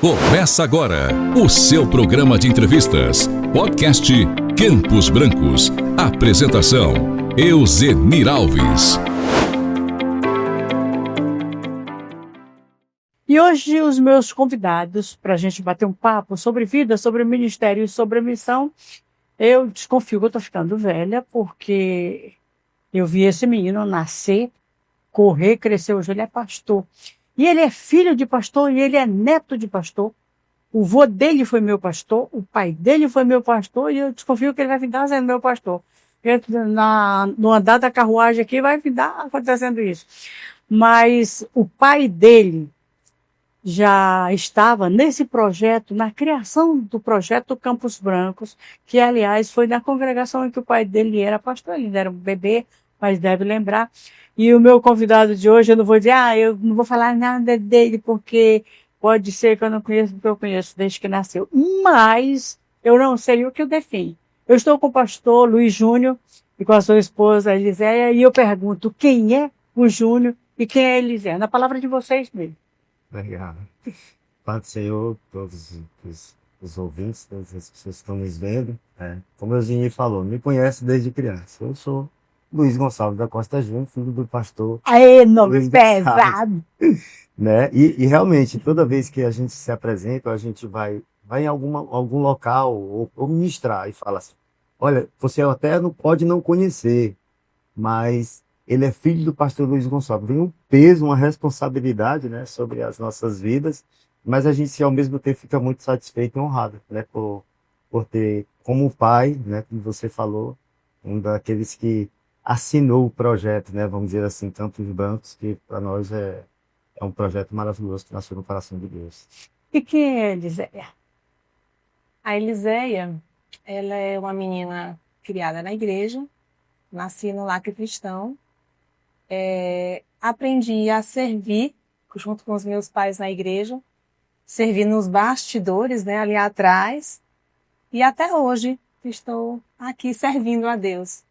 Começa agora o seu programa de entrevistas, podcast Campos Brancos. Apresentação, Euzenir Alves. E hoje os meus convidados para a gente bater um papo sobre vida, sobre ministério e sobre missão. Eu desconfio que eu estou ficando velha, porque eu vi esse menino nascer, correr, crescer. Hoje ele é pastor. E ele é filho de pastor e ele é neto de pastor. O vô dele foi meu pastor, o pai dele foi meu pastor, e eu desconfio que ele vai ficar sendo meu pastor. No andar da carruagem aqui vai ficar acontecendo isso. Mas o pai dele já estava nesse projeto, na criação do projeto Campos Brancos, que, aliás, foi na congregação em que o pai dele era pastor. Ele era um bebê, mas deve lembrar. E o meu convidado de hoje, eu não vou dizer, eu não vou falar nada dele, porque pode ser que eu não conheça, porque eu conheço desde que nasceu. Mas eu não sei o que o define. Eu estou com o pastor Luiz Júnior e com a sua esposa Eliséia, e eu pergunto quem é o Júnior e quem é a Eliséia. Na palavra de vocês mesmo. Legal. Pai do Senhor, todos os ouvintes, todas as pessoas que estão nos vendo. Como o Euzenir falou, me conhece desde criança. Eu sou Luiz Gonçalves da Costa Júnior, filho do pastor. Aê, nome pesado! Né? E realmente, toda vez que a gente se apresenta, a gente vai em algum local ou ministrar e fala assim, olha, você até não pode não conhecer, mas ele é filho do pastor Luiz Gonçalves. Vem um peso, uma responsabilidade, né, sobre as nossas vidas, mas a gente, ao mesmo tempo, fica muito satisfeito e honrado, né, por ter como pai, né, como você falou, um daqueles que assinou o projeto, né, vamos dizer assim, Campos Brancos, que para nós é um projeto maravilhoso que nasceu no coração de Deus. E quem é a Eliséia? A Eliséia, ela é uma menina criada na igreja, nasci no lar cristão, aprendi a servir junto com os meus pais na igreja, servi nos bastidores, né, ali atrás, e até hoje estou aqui servindo a Deus.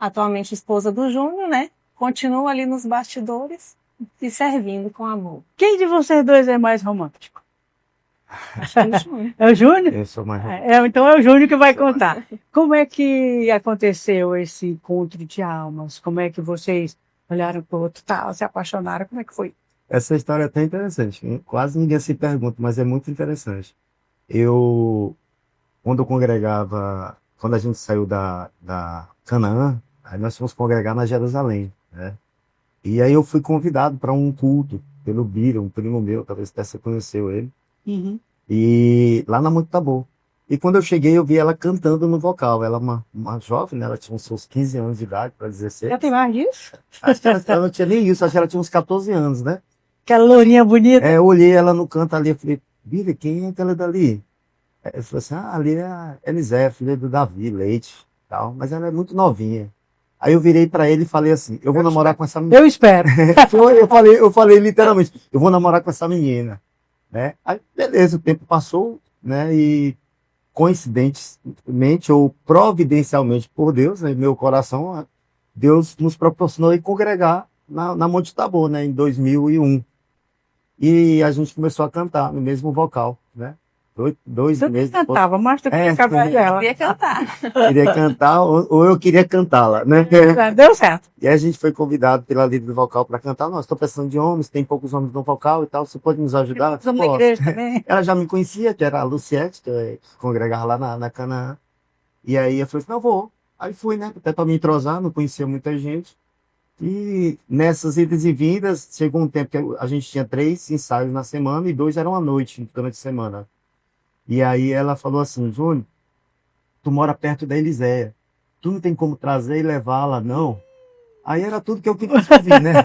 Atualmente esposa do Júnior, né? Continuo ali nos bastidores e servindo com amor. Quem de vocês dois é mais romântico? Acho que é o Júnior. É o Júnior? Eu sou mais... Então é o Júnior que vai contar. Como é que aconteceu esse encontro de almas? Como é que vocês olharam para o outro, se apaixonaram? Como é que foi? Essa história é até interessante. Quase ninguém se pergunta, mas é muito interessante. Quando eu congregava, quando a gente saiu da Canaã, aí nós fomos congregar na Jerusalém, né? E aí eu fui convidado para um culto pelo Bira, um primo meu, talvez até você conheceu ele. Uhum. E lá na Monte Tabor. E quando eu cheguei, eu vi ela cantando no vocal. Ela é uma jovem, né? Ela tinha uns seus 15 anos de idade, para 16. Já tem mais disso? Acho que ela não tinha nem isso, acho que ela tinha uns 14 anos, né? Aquela lourinha bonita. Eu olhei ela no canto ali, eu falei, Bira, quem é aquela dali? Eu falei assim, ali é a Eliséia, filha do Davi, Leite, tal. Mas ela é muito novinha. Aí eu virei para ele e falei assim, eu vou namorar com essa menina. Eu espero. Eu falei literalmente, eu vou namorar com essa menina, né? Aí, beleza, o tempo passou, né? E coincidentemente ou providencialmente por Deus, né, meu coração, Deus nos proporcionou ir congregar na Monte Tabor, né, em 2001. E a gente começou a cantar no mesmo vocal, né? Dois Tu meses. cantava, mas tu queria cantar dela. Queria cantar. Queria cantar ou eu queria cantá-la, né? Deu certo. E a gente foi convidado pela líder do vocal para cantar. Nós estou precisando de homens, tem poucos homens no vocal e tal, você pode nos ajudar? Estamos na igreja também. Ela já me conhecia, que era a Luciette, que congregava lá na Canaã. E aí eu falei assim, não, vou. Aí fui, né? Até para me entrosar, não conhecia muita gente. E nessas idas e vindas, chegou um tempo que a gente tinha 3 ensaios na semana e 2 eram à noite, durante a semana. E aí ela falou assim, Júnior, tu mora perto da Eliséia. Tu não tem como trazer e levá-la, não? Aí era tudo que eu queria ouvir, né?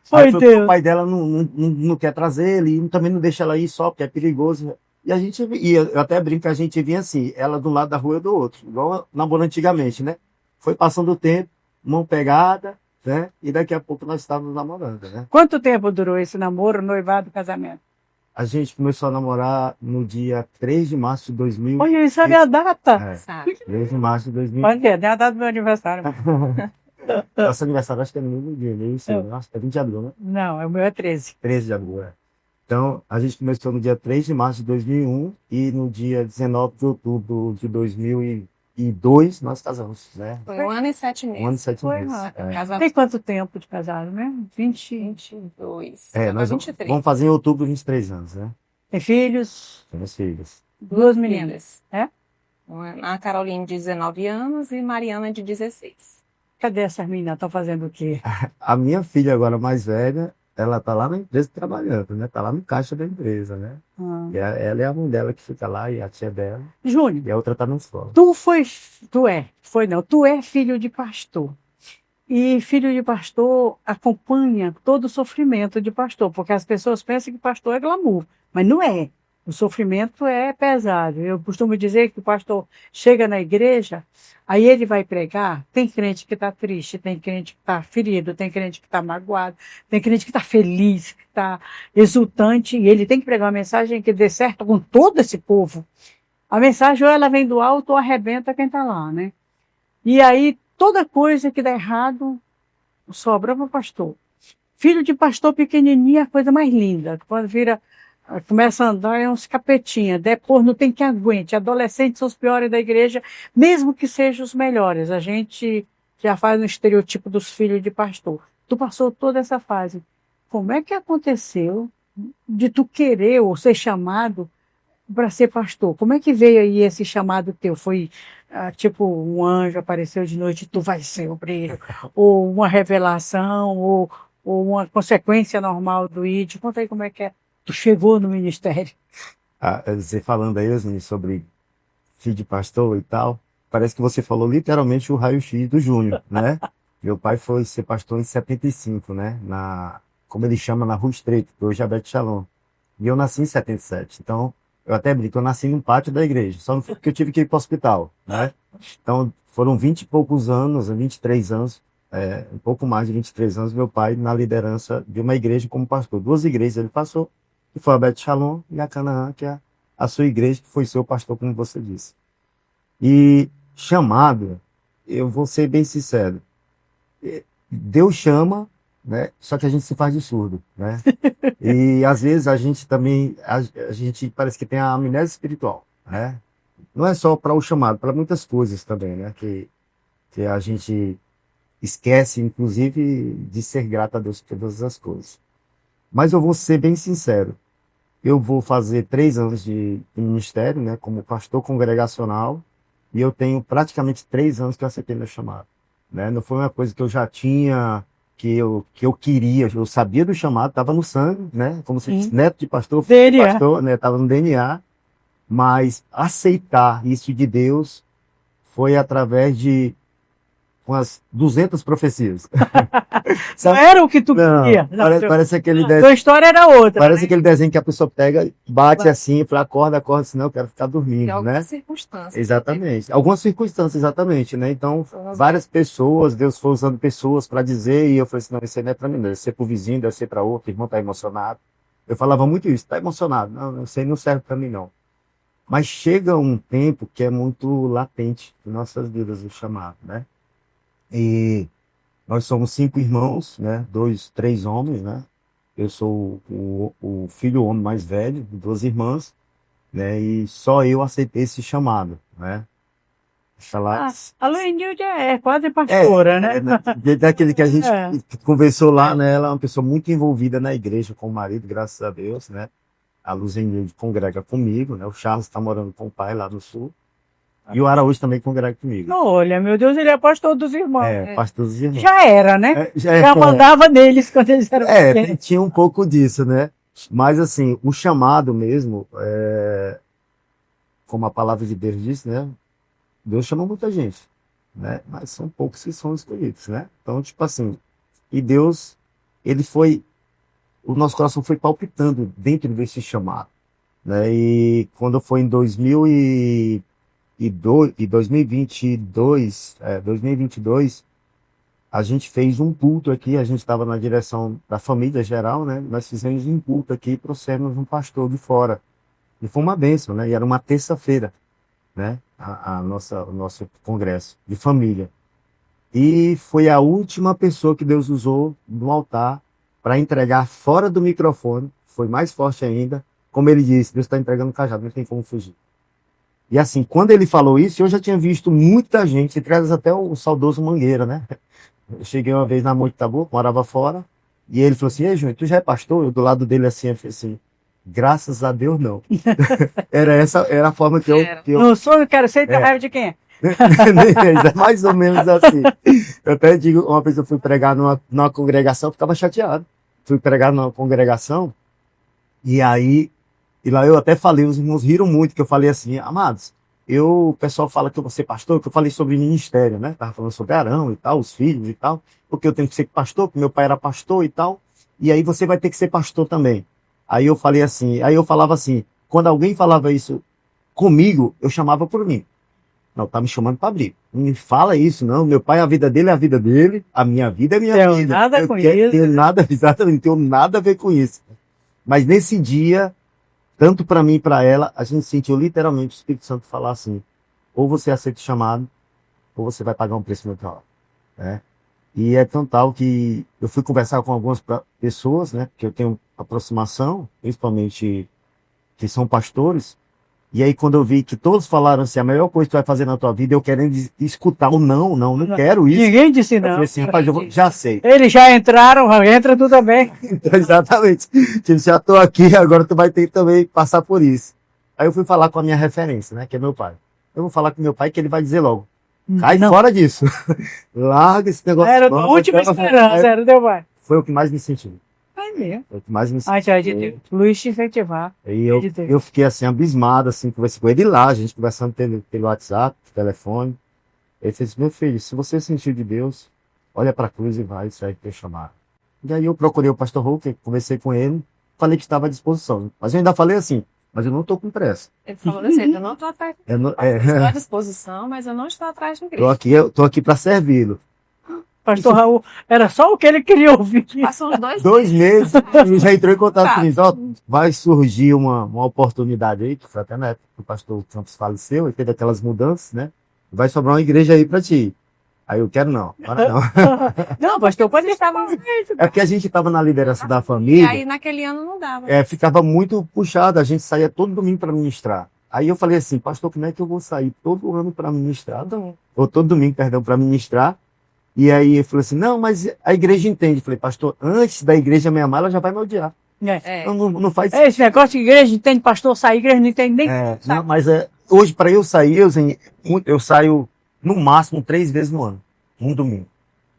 Foi aí, Deus. o pai dela não quer trazer ele, e também não deixa ela ir só, porque é perigoso. E a gente ia, eu até brinco que a gente vinha assim, ela de um lado da rua e do outro, igual namorando antigamente, né? Foi passando o tempo, mão pegada, né? E daqui a pouco nós estávamos namorando, né? Quanto tempo durou esse namoro, noivado, casamento? A gente começou a namorar no dia 3 de março de 2000. Olha, isso é a data. Sabe? 3 de março de 2000. Olha, é a data do meu aniversário. Nosso aniversário acho que é no mesmo dia, né? Isso, acho que é 20 de abril, né? Não, o meu é 13. 13 de abril, é. Então, a gente começou no dia 3 de março de 2001 e no dia 19 de outubro de 2002 nós casamos, né? Foi 1 ano e 7 meses. 1 ano e 7 Foi, meses. ó. Tem quanto tempo de casado mesmo? 22. Nós 23. vamos fazer em outubro 23 anos, né? Tem filhos? Temos filhos. Duas meninas. É? A Caroline de 19 anos e Mariana de 16. Cadê essas meninas? Estão fazendo o quê? A minha filha agora mais velha, ela tá lá na empresa trabalhando, né? Tá lá no caixa da empresa, né? Ah. E ela é a mãe dela que fica lá e a tia dela. Júnior, E a outra tá na escola. tu é filho de pastor. E filho de pastor acompanha todo o sofrimento de pastor, porque as pessoas pensam que pastor é glamour, mas não é. O sofrimento é pesado. Eu costumo dizer que o pastor chega na igreja, aí ele vai pregar, tem crente que está triste, tem crente que está ferido, tem crente que está magoado, tem crente que está feliz, que está exultante, e ele tem que pregar uma mensagem que dê certo com todo esse povo. A mensagem ou ela vem do alto ou arrebenta quem está lá, né? E aí, toda coisa que dá errado, sobra para o pastor. Filho de pastor pequenininho é a coisa mais linda. Quando começa a andar, é uns capetinha. Depois não tem quem aguente. Adolescentes são os piores da igreja, mesmo que sejam os melhores. A gente já faz um estereotipo dos filhos de pastor. Tu passou toda essa fase. Como é que aconteceu de tu querer ou ser chamado para ser pastor? Como é que veio aí esse chamado teu? Foi tipo um anjo apareceu de noite, tu vai ser obreiro? Ou uma revelação? Ou uma consequência normal do ID? Conta aí como é que é. Tu chegou no ministério. Você falando aí, assim, sobre filho de pastor e tal, parece que você falou literalmente o raio-x do Júnior, né? Meu pai foi ser pastor em 75, né? Como ele chama, na Rua Estreita, que hoje é Bete Shalom. E eu nasci em 77. Então, eu até brinco, eu nasci num pátio da igreja, só não foi porque eu tive que ir para o hospital, né? Então, foram 20 e poucos anos, 23 anos, um pouco mais de 23 anos, meu pai na liderança de uma igreja como pastor. 2 igrejas ele passou, que foi a Bete Shalom e a Canaã, que é a sua igreja, que foi seu pastor, como você disse. E chamado, eu vou ser bem sincero, Deus chama, né? Só que a gente se faz de surdo, né? E às vezes a gente também, a gente parece que tem a amnésia espiritual, né? Não é só para o chamado, para muitas coisas também, né? Que a gente esquece, inclusive, de ser grato a Deus por todas as coisas. Mas eu vou ser bem sincero, eu vou fazer 3 anos de ministério, né? Como pastor congregacional, e eu tenho praticamente 3 anos que eu aceitei meu chamado, né? Não foi uma coisa que eu já tinha, que eu queria, eu sabia do chamado, estava no sangue, né? Como se disse, neto de pastor, DNA. pastor, né? Estava no DNA, mas aceitar isso de Deus foi através de umas 200 profecias. Não era o que tu Não, queria. parece aquele Tua desenho, história era outra. parece Né? aquele desenho que a pessoa pega, bate assim, e fala, acorda, senão eu quero ficar De dormindo, algumas né? circunstâncias. Exatamente. Algumas circunstâncias, exatamente, né? Então, várias pessoas, Deus foi usando pessoas para dizer, e eu falei assim, não, isso aí não é para mim, deve ser para o vizinho, deve ser para outro, o irmão tá emocionado. Eu falava muito isso, tá emocionado. Não, isso aí não serve para mim, não. Mas chega um tempo que é muito latente em nossas vidas, o chamado, né? E nós somos 5 irmãos, né? 2, 3 homens, né? Eu sou o filho homem mais velho, de 2 irmãs, né? E só eu aceitei esse chamado, né? A Luenilde é quase pastora, né? Daquele que a gente É. conversou lá, né? Ela é uma pessoa muito envolvida na igreja com o marido, graças a Deus, né? A Luzenilde congrega comigo, né? O Charles está morando com o pai lá no sul. E o Araújo também congrega comigo. Olha, meu Deus, ele é pastor dos irmãos. Pastor dos irmãos. Já era, né? Já Já mandava neles quando eles eram pequenos. tinha um pouco disso, né? Mas assim, o chamado mesmo, como a palavra de Deus diz, né? Deus chama muita gente, né? Mas são poucos que são escolhidos, né? Então, tipo assim, e Deus, o nosso coração foi palpitando dentro desse chamado, né? E quando foi em 2022, a gente fez um culto aqui, a gente estava na direção da família geral, né? Nós fizemos um culto aqui e trouxemos um pastor de fora. E foi uma bênção, né? E era uma terça-feira, né? O nosso congresso de família. E foi a última pessoa que Deus usou no altar para entregar fora do microfone, foi mais forte ainda. Como ele disse, Deus está entregando o cajado, não tem como fugir. E assim, quando ele falou isso, eu já tinha visto muita gente, entre elas até o saudoso Mangueira, né? Eu cheguei uma vez na Monte Tabu, morava fora, e ele falou assim: ei, Júnior, tu já é pastor? Eu do lado dele assim, eu falei assim, graças a Deus não. Era a forma que eu Não sou, eu quero ser, É. raiva de quem é? É mais ou menos assim. Eu até digo, uma vez eu fui pregar numa congregação, eu ficava chateado. Fui pregar numa congregação, e lá eu até falei, os irmãos riram muito, que eu falei assim: amados, o pessoal fala que eu vou ser pastor, que eu falei sobre ministério, né? Tava falando sobre Arão e tal, os filhos e tal, porque eu tenho que ser pastor, porque meu pai era pastor e tal, e aí você vai ter que ser pastor também. Aí eu falei assim, aí eu falava assim, quando alguém falava isso comigo, eu chamava por mim. Não, tá me chamando para abrir. Não me fala isso, não. Meu pai, a vida dele é a vida dele, a minha vida é a minha Tenho vida. nada Eu com quero- isso. Tenho nada, exatamente, não tenho nada a ver com isso. Mas nesse dia, tanto para mim e para ela, a gente sentiu literalmente o Espírito Santo falar assim: ou você aceita o chamado, ou você vai pagar um preço muito alto, né? E é tão tal que eu fui conversar com algumas pessoas, né? Porque eu tenho aproximação, principalmente que são pastores. E aí, quando eu vi que todos falaram assim, a melhor coisa que tu vai fazer na tua vida, eu querendo escutar o não quero isso. Ninguém disse Eu não. falei assim, rapaz, já sei. Eles já entraram, entra tu também. Então, exatamente. Tipo, já tô aqui, agora tu vai ter que também passar por isso. Aí eu fui falar com a minha referência, né, que é meu pai. Eu vou falar com meu pai que ele vai dizer logo: cai Não. fora disso. Larga esse negócio. Era a não, última então, esperança, era o teu pai. Foi o que mais me sentiu. É mesmo. Foi o que mais me Ai, sentiu. tchau, de Deus. Luiz te incentivar. Aí de Deus. eu fiquei assim, abismado, assim, conversei com ele lá, a gente conversando pelo WhatsApp, telefone. Ele disse: meu filho, se você sentiu de Deus, olha pra cruz e vai, isso aí que eu chamar. E aí eu procurei o pastor Hulk, conversei com ele, falei que estava à disposição. Mas eu ainda falei assim: mas eu não tô com pressa. Ele falou assim, eu não estou atrás. Eu não, Estou à disposição, mas eu não estou atrás de Cristo. eu tô aqui para servi-lo. Pastor Raul, era só o que ele queria ouvir. Passou uns 2 2 meses, ele já entrou em contato Tá. comigo. Ó, vai surgir uma oportunidade aí, que foi até na época que o pastor Campos faleceu, e teve aquelas mudanças, né? Vai sobrar uma igreja aí para ti. Aí eu quero não, agora não. Não, pastor, pode Vocês estar estavam- É porque a gente estava na liderança da E família, aí naquele ano não dava. ficava muito puxado, a gente saía todo domingo para ministrar. Aí eu falei assim: pastor, como é que eu vou sair todo ano para ministrar? Ou todo domingo, perdão, para ministrar? E aí ele falou assim: não, mas a igreja entende. Eu falei: pastor, antes da igreja me amar, ela já vai me odiar. É. Não faz Esse negócio de igreja, entende pastor sair, igreja não entende nem. não, mas hoje, para eu sair, eu saio no máximo 3 vezes no ano, um domingo.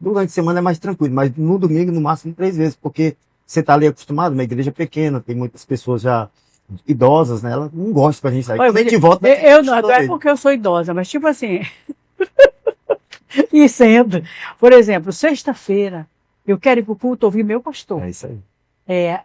Durante a semana é mais tranquilo, mas no domingo, no máximo 3 vezes, porque você está ali acostumado, uma igreja pequena, tem muitas pessoas já idosas, né? Ela não gosta pra gente sair. Olha, Quando a gente volta, eu não é porque eu sou idosa, mas tipo assim. E sendo, por exemplo, sexta-feira, eu quero ir para o culto ouvir meu pastor. É isso aí.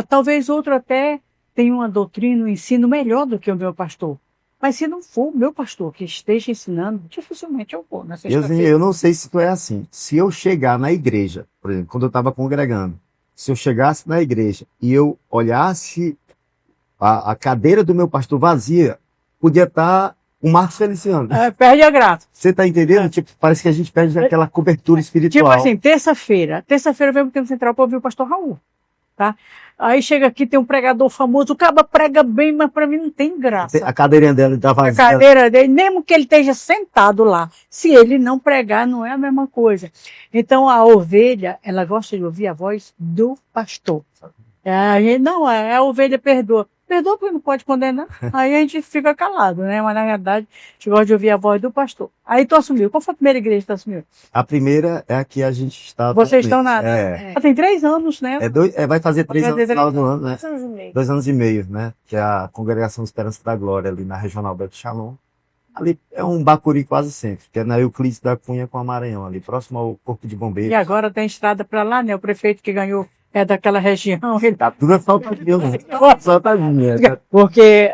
Talvez outro até tenha uma doutrina, um ensino melhor do que o meu pastor. Mas se não for o meu pastor que esteja ensinando, dificilmente eu vou na sexta-feira. Eu não sei se tu é assim. Se eu chegar na igreja, por exemplo, quando eu estava congregando, se eu chegasse na igreja e eu olhasse a cadeira do meu pastor vazia, podia estar o Marcos Feliciano. Perde a graça. Você tá entendendo? Tipo, parece que a gente perde aquela cobertura espiritual. Tipo assim, terça-feira vem pro Tempo Central para ouvir o pastor Raul, tá? Aí chega aqui, tem um pregador famoso, o cara prega bem, mas para mim não tem graça. A cadeirinha dela tá A vazia. cadeira dele, mesmo que ele esteja sentado lá, se ele não pregar, não é a mesma coisa. Então, a ovelha, ela gosta de ouvir a voz do pastor. A ovelha perdoa. Perdoa porque não pode condenar. Aí a gente fica calado, né? Mas, na verdade, a gente gosta de ouvir a voz do pastor. Aí tu assumiu. Qual foi a primeira igreja que tu assumiu? A primeira é a que a gente está. Vocês estão na... É. Tem 3 anos, né? Vai fazer 3 anos no final do ano, né? 2 anos e meio. 2 anos e meio, né? Que é a Congregação Esperança da Glória, ali na Regional Beto Shalom. Ali é um bacuri quase sempre, que é na Euclides da Cunha com a Maranhão, ali próximo ao Corpo de Bombeiros. E agora tem estrada para lá, né? O prefeito que ganhou é daquela região. Ele tá... Tudo é saltadinho, né? Saltadinho. Porque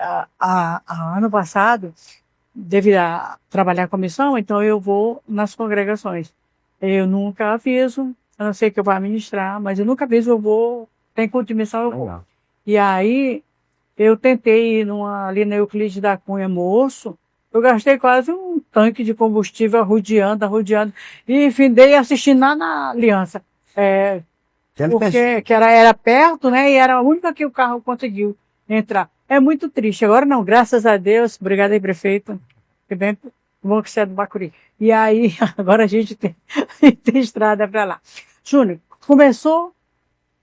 ano passado, devido a trabalhar com a missão, então eu vou nas congregações. Eu nunca aviso, a não ser que eu vá ministrar, mas eu nunca aviso, eu vou, tem culto de missão, eu vou. Legal. E aí, eu tentei ir ali na Euclides da Cunha, moço, eu gastei quase um tanque de combustível arrodeando, e findei assistindo lá na Aliança. porque que era perto, né? E era a única que o carro conseguiu entrar. É muito triste. Agora não, graças a Deus. Obrigada aí, prefeito. Que bem bom que você é do Bacuri. E aí, agora a gente tem estrada para lá. Júnior, começou,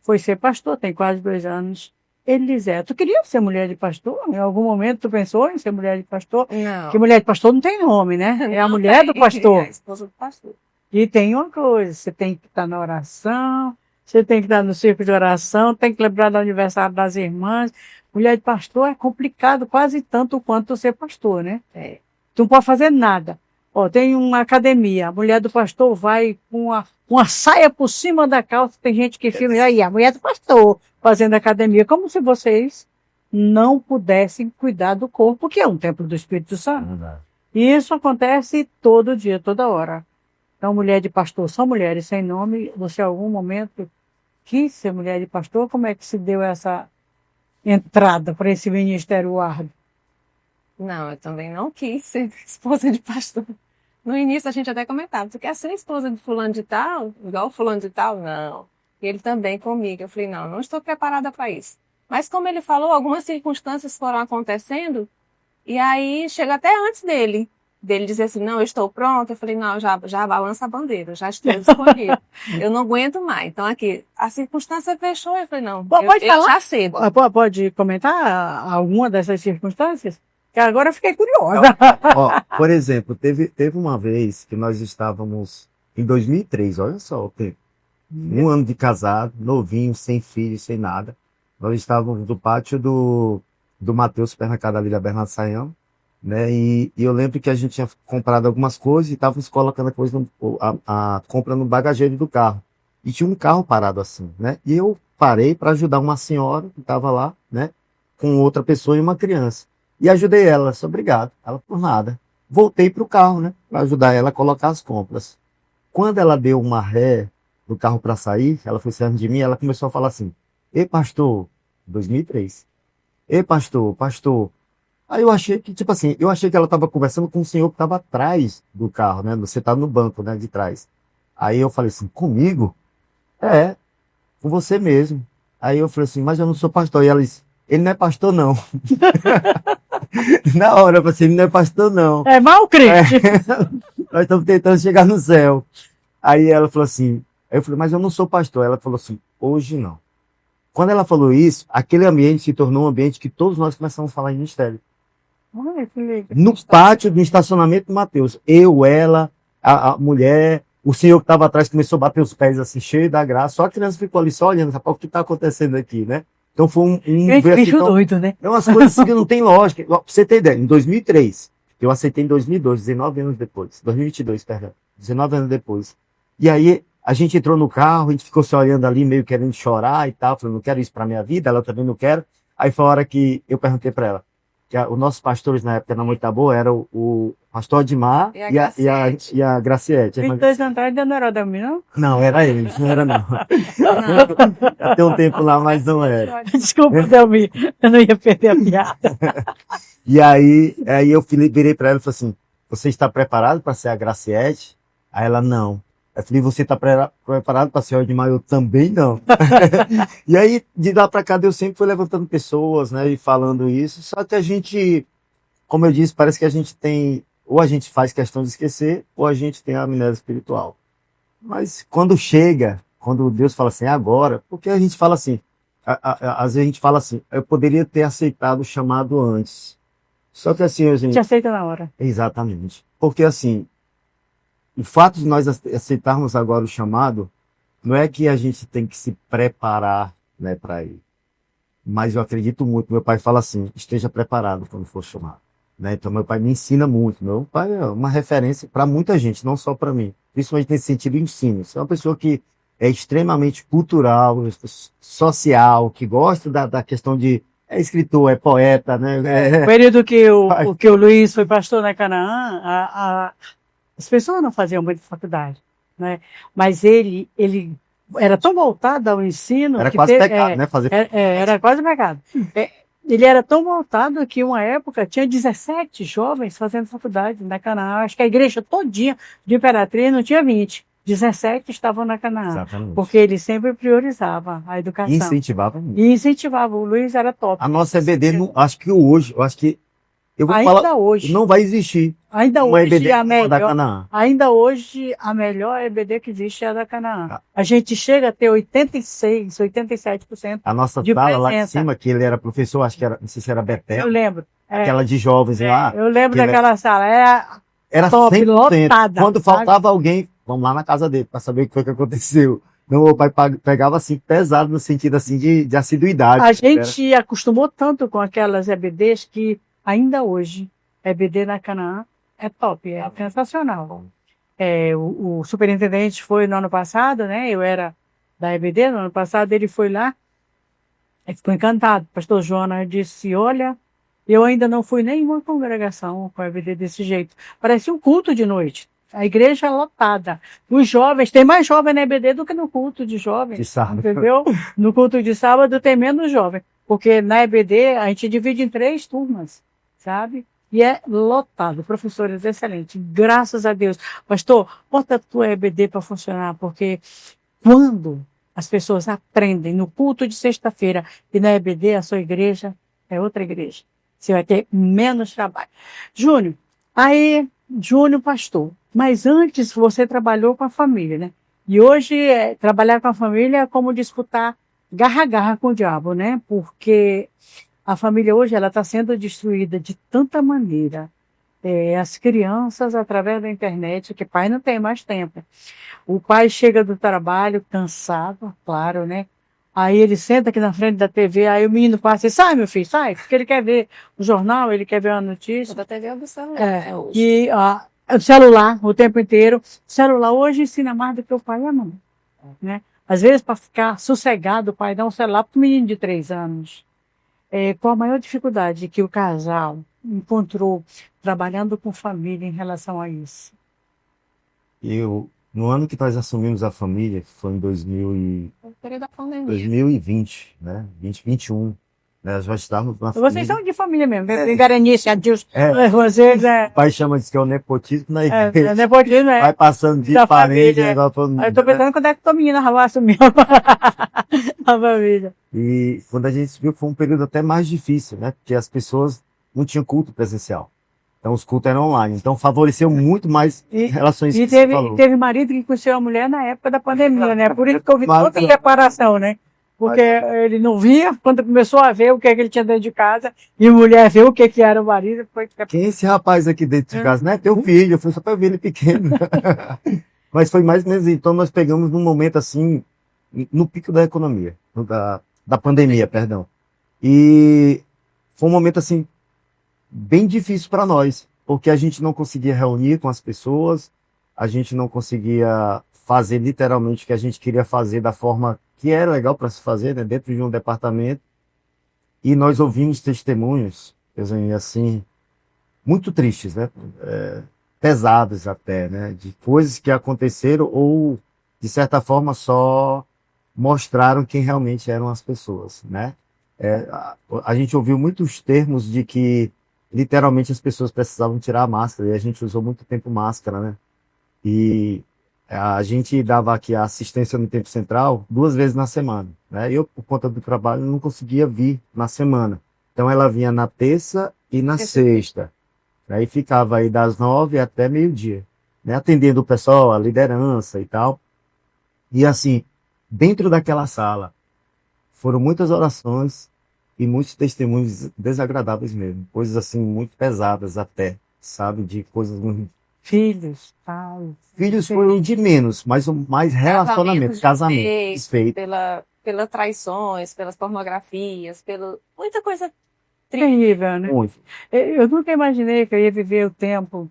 foi ser pastor, tem quase 2 anos. Elisé, tu queria ser mulher de pastor? Em algum momento tu pensou em ser mulher de pastor? Não. Porque mulher de pastor não tem nome, né? É a mulher do pastor. É a esposa do pastor. E tem uma coisa, você tem que estar na oração, você tem que estar no círculo de oração, tem que lembrar do aniversário das irmãs. Mulher de pastor é complicado quase tanto quanto ser pastor, né? É. Tu não pode fazer nada. Ó, tem uma academia, a mulher do pastor vai com uma saia por cima da calça, tem gente que filma, aí a mulher do pastor fazendo academia, como se vocês não pudessem cuidar do corpo, que é um templo do Espírito Santo. E isso acontece todo dia, toda hora. Então, mulher de pastor são mulheres sem nome. Você, em algum momento, quis ser mulher de pastor? Como é que se deu essa entrada para esse ministério árduo? Não, eu também não quis ser esposa de pastor. No início a gente até comentava, tu quer ser esposa de fulano de tal? Igual fulano de tal? Não. E ele também comigo. Eu falei, não estou preparada para isso. Mas como ele falou, algumas circunstâncias foram acontecendo, e aí chega até antes dele dizer assim, não, eu estou pronta. Eu falei, não, já balança a bandeira, já estou disponível. Eu não aguento mais. Então aqui, a circunstância fechou, eu falei, não, eu já cedo. Pode comentar alguma dessas circunstâncias? Que agora eu fiquei curiosa. Ó, por exemplo, teve uma vez que nós estávamos em 2003, olha só o tempo. 1 ano de casado, novinho, sem filho, sem nada. Nós estávamos no pátio do Mateus, supermercado ali da Bernardo Sayão, né? E eu lembro que a gente tinha comprado algumas coisas e estávamos colocando a compra no bagageiro do carro. E tinha um carro parado assim, né? E eu parei para ajudar uma senhora que estava lá, né? Com outra pessoa e uma criança. E ajudei ela, disse, obrigado. Ela, por nada. Voltei para o carro, né? Para ajudar ela a colocar as compras. Quando ela deu uma ré do carro para sair, ela foi saindo de mim, ela começou a falar assim, ei, pastor, 2003. Ei, pastor. Aí eu achei que, tipo assim, eu achei que ela estava conversando com o senhor que estava atrás do carro, né? Você tá no banco, né, de trás. Aí eu falei assim, comigo? É, com você mesmo. Aí eu falei assim, mas eu não sou pastor. E ela disse, ele não é pastor, não. Na hora, eu falei assim, ele não é pastor, não. É mal crente. Nós estamos tentando chegar no céu. Aí ela falou assim, aí eu falei, mas eu não sou pastor. Ela falou assim, hoje não. Quando ela falou isso, aquele ambiente se tornou um ambiente que todos nós começamos a falar em ministério. Olha, que legal. No pátio do estacionamento do Mateus. Eu, ela, a mulher, o senhor que estava atrás começou a bater os pés assim, cheio da graça. Só a criança ficou ali só olhando, rapaz, o que está acontecendo aqui, né? Então foi um bicho doido, né? É umas coisas que não tem lógica. Pra você ter ideia, em 2003, eu aceitei em 2002, 19 anos depois. 2022, perdão. 19 anos depois. E aí, a gente entrou no carro, a gente ficou se olhando ali, meio querendo chorar e tal. Falei, não quero isso pra minha vida, ela também não quer. Aí foi a hora que eu perguntei pra ela. Que os nossos pastores na época na Moitaboa eram o pastor Admar e a Graciete. 22 anos atrás ainda não era Delmi, não? Não, era ele, não era não. Já tem um tempo lá, mas não era. Desculpa, Delmi, eu não ia perder a piada. E aí eu virei pra ela e falei assim, você está preparado para ser a Graciete? Aí ela, não. Eu falei, você está preparado para ser o Admar? Eu também não. E aí, de lá para cá, Deus sempre foi levantando pessoas, né, e falando isso. Só que a gente, como eu disse, parece que a gente tem, ou a gente faz questão de esquecer, ou a gente tem a amnésia espiritual. Mas quando chega, quando Deus fala assim, agora, porque a gente fala assim, às vezes a gente fala assim, eu poderia ter aceitado o chamado antes. Só que assim, a gente... Te aceita na hora. Exatamente. Porque assim, o fato de nós aceitarmos agora o chamado, não é que a gente tem que se preparar, né, para ir. Mas eu acredito muito, meu pai fala assim, esteja preparado quando for chamado. Né? Então meu pai me ensina muito. Meu pai é uma referência para muita gente, não só para mim. Principalmente nesse sentido de ensino. Você é uma pessoa que é extremamente cultural, social, que gosta da questão de... É escritor, é poeta, né? No período que o Luiz foi pastor na Canaã, as pessoas não faziam muita faculdade, né? Mas ele era tão voltado ao ensino... Era quase pecado, né? Era quase pecado. Ele era tão voltado que, uma época, tinha 17 jovens fazendo faculdade na Canaã. Acho que a igreja todinha de Imperatriz não tinha 20. 17 estavam na Canaã. Exatamente. Porque ele sempre priorizava a educação. Incentivava muito. E incentivava. O Luiz era top. A nossa EBD, acho que hoje, eu vou Ainda falar, hoje. não vai existir Ainda uma hoje EBD a como a da melhor. Canaã. Ainda hoje a melhor EBD que existe é a da Canaã. Ah. A gente chega a ter 86, 87%. A nossa de sala lá em presença. cima, que ele era professor, acho que era, não sei se era Eu Betel, lembro. aquela de jovens lá, Eu lembro que ele daquela sala. era top, 100%. lotada, Quando sabe? faltava alguém, vamos lá na casa dele para saber o que foi que aconteceu. Não, meu pai pegava assim, pesado no sentido assim de assiduidade. A gente acostumou tanto com aquelas EBDs que ainda hoje EBD na Canaã é top, é sensacional. O superintendente foi no ano passado, né? Eu era da EBD no ano passado, ele foi lá e ficou encantado. Pastor Jonas disse, olha, eu ainda não fui em nenhuma congregação com a EBD desse jeito. Parecia um culto de noite. A igreja lotada. Os jovens, tem mais jovem na EBD do que no culto de jovens. De sábado. Entendeu? No culto de sábado tem menos jovem. Porque na EBD a gente divide em 3 turmas, sabe? E é lotado. Professores excelentes. Graças a Deus. Pastor, bota a tua EBD para funcionar, porque quando as pessoas aprendem no culto de sexta-feira e na EBD, a sua igreja é outra igreja. Você vai ter menos trabalho. Júnior, pastor, mas antes você trabalhou com a família, né? E hoje trabalhar com a família é como disputar garra a garra com o diabo, né? Porque a família hoje ela está sendo destruída de tanta maneira. As crianças, através da internet, que pai não tem mais tempo. O pai chega do trabalho cansado, claro, né? Aí ele senta aqui na frente da TV, aí o menino passa e sai, meu filho, sai, porque ele quer ver o jornal, ele quer ver uma notícia. Da TV é do celular, hoje. E o celular o tempo inteiro. O celular hoje ensina mais do que o pai e a mãe, né? Às vezes, para ficar sossegado, o pai dá um celular para um menino de 3 anos. Qual a maior dificuldade que o casal encontrou trabalhando com família em relação a isso? No ano que nós assumimos a família, que foi em No período da pandemia. 2020, né? 2021, né? Já estávamos na Vocês família. são de família mesmo, em Berenice, Adilson. É. Vocês O pai chama disso que é o nepotismo na igreja. nepotismo, Vai passando de Da parede, família. agora falando, Eu tô pensando quando é que tua menina vai assumir a família. E quando a gente viu, foi um período até mais difícil, né? Porque as pessoas não tinham culto presencial. Então os cultos eram online. Então favoreceu muito mais relações E que você falou. teve marido que conheceu a mulher na época da pandemia, né? Por isso que houve Mas- toda a separação, né? Porque ele não via, quando começou a ver o que é que ele tinha dentro de casa, e a mulher ver o que que era o marido, foi... Quem é esse rapaz aqui dentro de casa? Né? Teu filho. Eu fui só para ver ele pequeno. Mas foi mais ou menos. Então nós pegamos num momento assim, no pico da economia, da pandemia, perdão. E foi um momento assim, bem difícil para nós, porque a gente não conseguia reunir com as pessoas, a gente não conseguia fazer literalmente o que a gente queria fazer da forma que era legal para se fazer, né, dentro de um departamento. E nós ouvimos testemunhos, assim, muito tristes, né, pesados até, né, de coisas que aconteceram ou, de certa forma, só mostraram quem realmente eram as pessoas, né. A gente ouviu muitos termos de que literalmente as pessoas precisavam tirar a máscara, e a gente usou muito tempo máscara, né? E a gente dava aqui a assistência no Tempo Central 2 vezes na semana, né? Eu, por conta do trabalho, não conseguia vir na semana. Então ela vinha na terça e na sexta. Aí ficava aí das 9 até meio-dia, né? Atendendo o pessoal, a liderança e tal. E assim, dentro daquela sala, foram muitas orações e muitos testemunhos desagradáveis mesmo. Coisas assim, muito pesadas até, sabe? De coisas muito... Filhos, pais. Filhos foram de menos, mas o mais relacionamento, casamento, desfeito. Pelas traições, pelas pornografias, muita coisa Terrível, né? Muito. Eu nunca imaginei que eu ia viver o tempo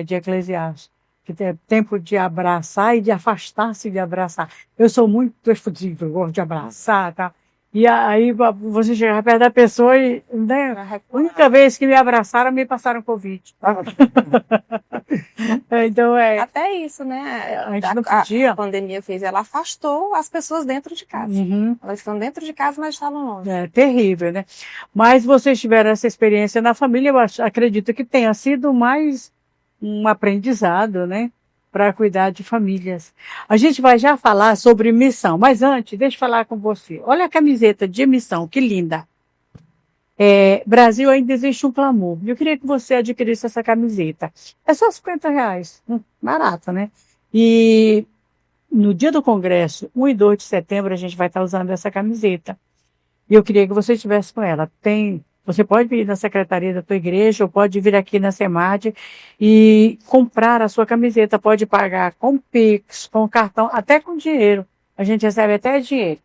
de Eclesiastes, que é tempo de abraçar e de afastar-se de abraçar. Eu sou muito efusivo, eu gosto de abraçar, tá? E aí você chega perto da pessoa e, né, a única vez que me abraçaram, me passaram Covid. Então Até isso, né? A gente não podia. A pandemia fez, ela afastou as pessoas dentro de casa. Uhum. Elas estão dentro de casa, mas estavam longe. É terrível, né? Mas vocês tiveram essa experiência na família, eu acredito que tenha sido mais um aprendizado, né? para cuidar de famílias. A gente vai já falar sobre missão, mas antes, deixa eu falar com você. Olha a camiseta de missão, que linda. Brasil, ainda existe um clamor. Eu queria que você adquirisse essa camiseta. É só R$50. Barato, né? E no dia do congresso, 1 e 2 de setembro, a gente vai estar usando essa camiseta. E eu queria que você estivesse com ela. Você pode vir na secretaria da tua igreja ou pode vir aqui na SEMAD e comprar a sua camiseta. Pode pagar com Pix, com cartão, até com dinheiro. A gente recebe até dinheiro.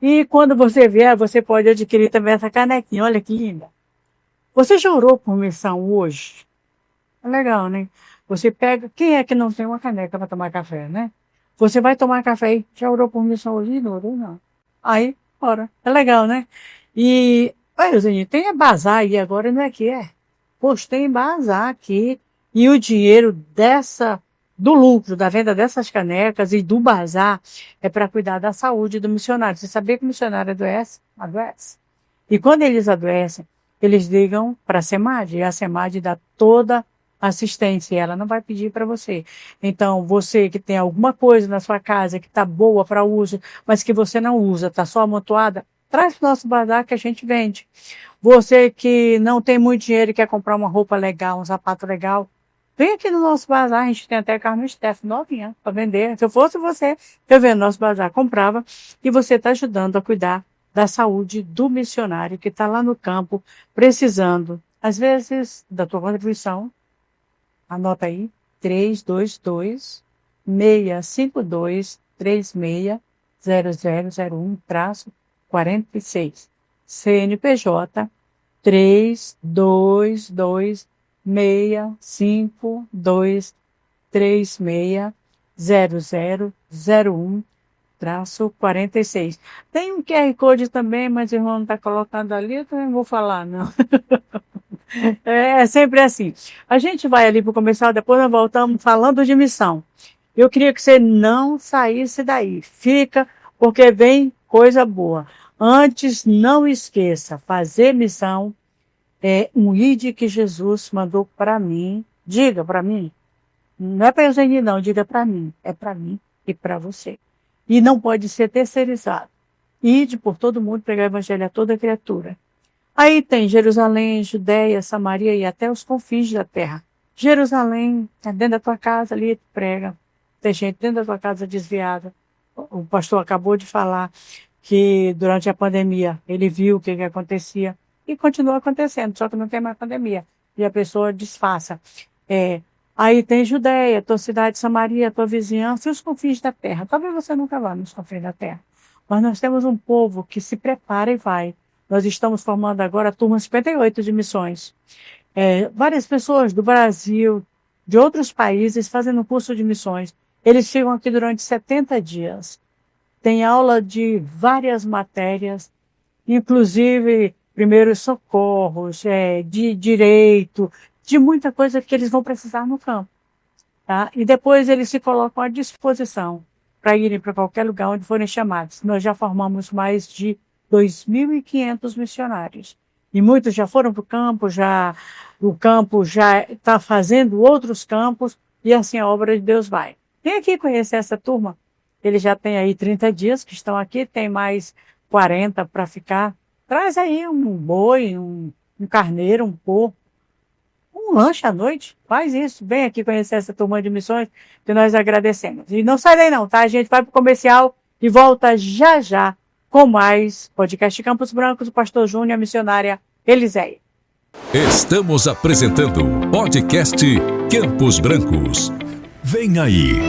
E quando você vier, você pode adquirir também essa canequinha. Olha que linda. Você já orou por missão hoje? É legal, né? Você pega... Quem é que não tem uma caneca para tomar café, né? Você vai tomar café e já orou por missão hoje? Não orou, não. Aí, ora. É legal, né? E... Olha, Euzinho, tem bazar aí agora, não é que é? Poxa, tem bazar aqui. E o dinheiro do lucro, da venda dessas canecas e do bazar é para cuidar da saúde do missionário. Você sabia que o missionário adoece? Adoece. E quando eles adoecem, eles ligam para a SEMAD. E a SEMAD dá toda a assistência. E ela não vai pedir para você. Então, você que tem alguma coisa na sua casa que está boa para uso, mas que você não usa, está só amontoada, traz para o nosso bazar que a gente vende. Você que não tem muito dinheiro e quer comprar uma roupa legal, um sapato legal, vem aqui no nosso bazar. A gente tem até carne Steph novinha para vender. Se eu fosse você, eu venho no nosso bazar, comprava. E você está ajudando a cuidar da saúde do missionário que está lá no campo, precisando, às vezes, da tua contribuição. Anota aí, 322-652-360001-46. CNPJ 322-652-360001-46. Tem um QR Code também, mas o irmão não está colocando ali, eu também não vou falar, não. É sempre assim. A gente vai ali para o comercial, depois nós voltamos falando de missão. Eu queria que você não saísse daí. Fica, porque vem coisa boa. Antes, não esqueça, fazer missão é um ID que Jesus mandou para mim. Diga para mim. Não é para Eugênia, não. Diga para mim. É para mim e para você. E não pode ser terceirizado. Ide por todo mundo, pregar o evangelho a toda criatura. Aí tem Jerusalém, Judéia, Samaria e até os confins da terra. Jerusalém, dentro da tua casa ali, prega. Tem gente dentro da tua casa desviada. O pastor acabou de falar que durante a pandemia ele viu o que acontecia e continua acontecendo, só que não tem mais pandemia. E a pessoa disfarça. Aí tem Judéia, tua cidade, Samaria, tua vizinhança e os confins da terra. Talvez você nunca vá nos confins da terra. Mas nós temos um povo que se prepara e vai. Nós estamos formando agora a turma 58 de missões. Várias pessoas do Brasil, de outros países, fazendo curso de missões. Eles ficam aqui durante 70 dias. Tem aula de várias matérias, inclusive primeiros socorros, de direito, de muita coisa que eles vão precisar no campo. Tá? E depois eles se colocam à disposição para irem para qualquer lugar onde forem chamados. Nós já formamos mais de 2.500 missionários. E muitos já foram para o campo, o campo já está fazendo outros campos, e assim a obra de Deus vai. Vem aqui conhecer essa turma. Eles já têm aí 30 dias que estão aqui, tem mais 40 para ficar. Traz aí um boi, um carneiro, um porco, um lanche à noite. Faz isso, vem aqui conhecer essa turma de missões, que nós agradecemos. E não sai daí não, tá? A gente vai para o comercial e volta já já com mais podcast Campos Brancos, o pastor Júnior, a missionária Eliséia. Estamos apresentando o podcast Campos Brancos. Vem aí.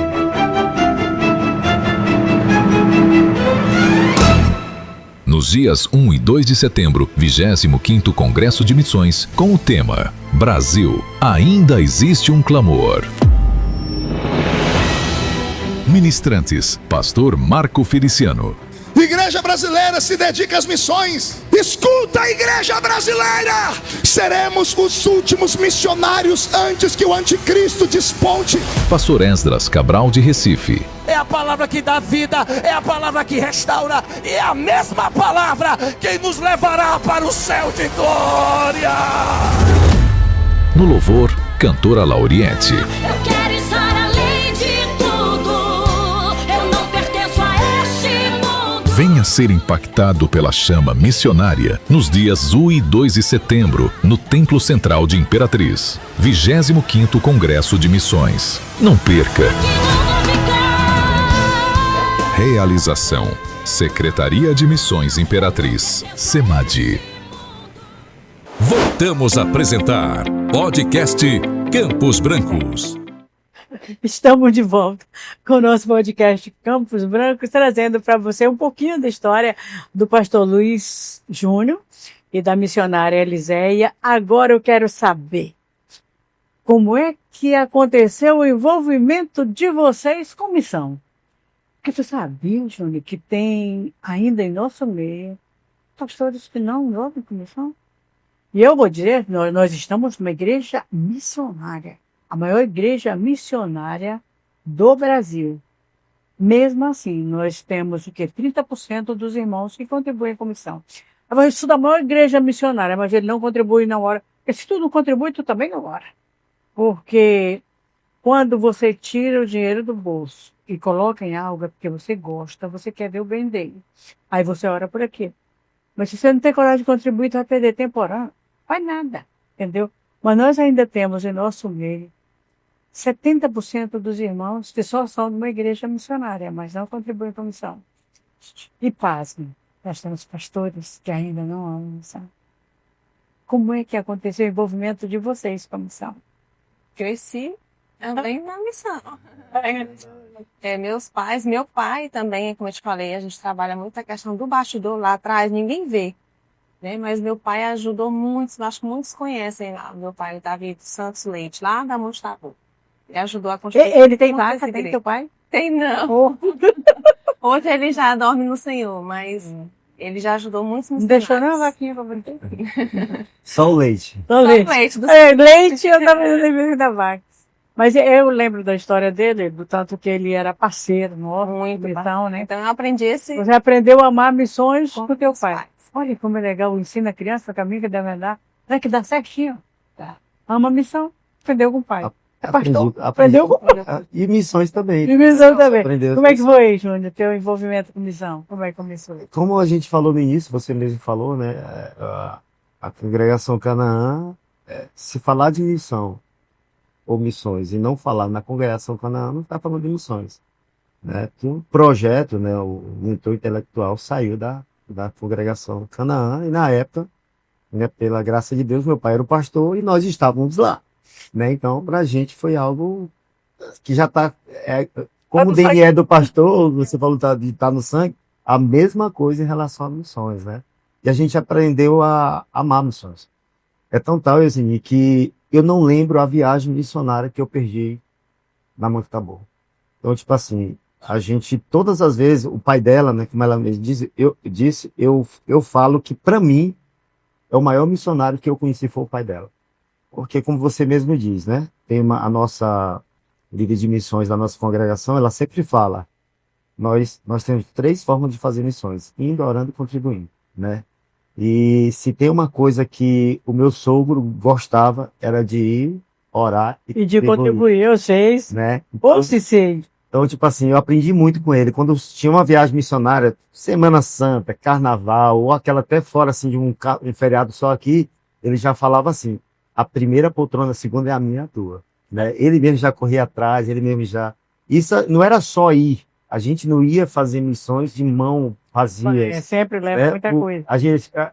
Nos dias 1 e 2 de setembro, 25º Congresso de Missões, com o tema Brasil, ainda existe um clamor. Ministrantes, pastor Marco Feliciano. Igreja brasileira se dedica às missões. Escuta, a igreja brasileira! Seremos os últimos missionários antes que o anticristo desponte. Pastor Esdras Cabral de Recife. É a palavra que dá vida, é a palavra que restaura, e é a mesma palavra que nos levará para o céu de glória. No louvor, cantora Lauriette. Eu quero estar além de Venha ser impactado pela chama missionária nos dias 1 e 2 de setembro, no Templo Central de Imperatriz. 25º Congresso de Missões. Não perca! Realização: Secretaria de Missões Imperatriz, SEMAD. Voltamos a apresentar podcast Campos Brancos. Estamos de volta com o nosso podcast Campos Brancos, trazendo para você um pouquinho da história do pastor Luiz Júnior e da missionária Eliséia. Agora eu quero saber como é que aconteceu o envolvimento de vocês com missão. Porque tu sabia, Júnior, que tem ainda em nosso meio pastores que não envolvem com missão? E eu vou dizer, nós estamos numa igreja missionária. A maior igreja missionária do Brasil. Mesmo assim, nós temos o quê? 30% dos irmãos que contribuem com missão. Eu estudo a maior igreja missionária, mas ele não contribui na hora. Porque se tu não contribui, tu também não ora. Porque quando você tira o dinheiro do bolso e coloca em algo é porque você gosta, você quer ver o bem dele. Aí você ora por aqui. Mas se você não tem coragem de contribuir, tu vai perder tempo orando. Faz nada, entendeu? Mas nós ainda temos em nosso meio 70% dos irmãos que só são de uma igreja missionária, mas não contribuem com a missão. E pasmem, nós temos pastores que ainda não amam a missão. Como é que aconteceu o envolvimento de vocês com a missão? Cresci também na missão. Meus pais, meu pai também, como eu te falei, a gente trabalha muito a questão do bastidor lá atrás, ninguém vê. Né? Mas meu pai ajudou muitos, acho que muitos conhecem lá, meu pai, o David Santos Leite, lá da Monte Tabor. Ele ajudou a construir. Ele tem vaca, tem teu pai? Tem não. Oh. Hoje ele já dorme no Senhor, mas ele já ajudou muitos Não missionários. deixou nem a vaquinha pra brincar? Só o leite. Só leite. leite. Do Leite eu também lembrei da vaca. Mas eu lembro da história dele, do tanto que ele era parceiro nosso, Muito missão, né? Então eu aprendi esse Você aprendeu a amar missões com teu os pai. pais. Olha como é legal, ensina a criança o caminho que deve andar. Tem que dar certinho. Tá. Ama a missão, aprendeu com o pai. É pastor, aprendeu com o pai. E missões também. E missão também. Aprendeu. Como é que foi, Júnior, teu envolvimento com missão? Como é que começou? Como a gente falou no início, você mesmo falou, né? A congregação Canaã, se falar de missão ou missões e não falar na congregação Canaã, não está falando de missões. Né? Um projeto, né? O mentor intelectual saiu da congregação Canaã e na época, né, pela graça de Deus, meu pai era o pastor e nós estávamos lá. Né? Então, para a gente foi algo que já está, como o DNA do pastor, você falou de estar no sangue, a mesma coisa em relação a missões, né? E a gente aprendeu a amar missões. É tão tal, Eusini, que eu não lembro a viagem missionária que eu perdi na Monte Tabor. Então, tipo assim, a gente, todas as vezes, o pai dela, né, como ela mesmo disse, eu falo que para mim, é o maior missionário que eu conheci foi o pai dela. Porque, como você mesmo diz, né? Tem a nossa líder de missões da nossa congregação, ela sempre fala, nós temos 3 formas de fazer missões, indo, orando e contribuindo, né? E se tem uma coisa que o meu sogro gostava, era de ir, orar E de contribuir, eu sei. né? Ou se sei. Então, tipo assim, eu aprendi muito com ele. Quando tinha uma viagem missionária, Semana Santa, Carnaval, ou aquela até fora, assim, de um feriado só aqui, ele já falava assim, a primeira poltrona, a segunda é a minha, a tua. Né? Ele mesmo já corria atrás, ele mesmo já... Isso não era só ir. A gente não ia fazer missões de mão vazias. Sempre leva muita coisa.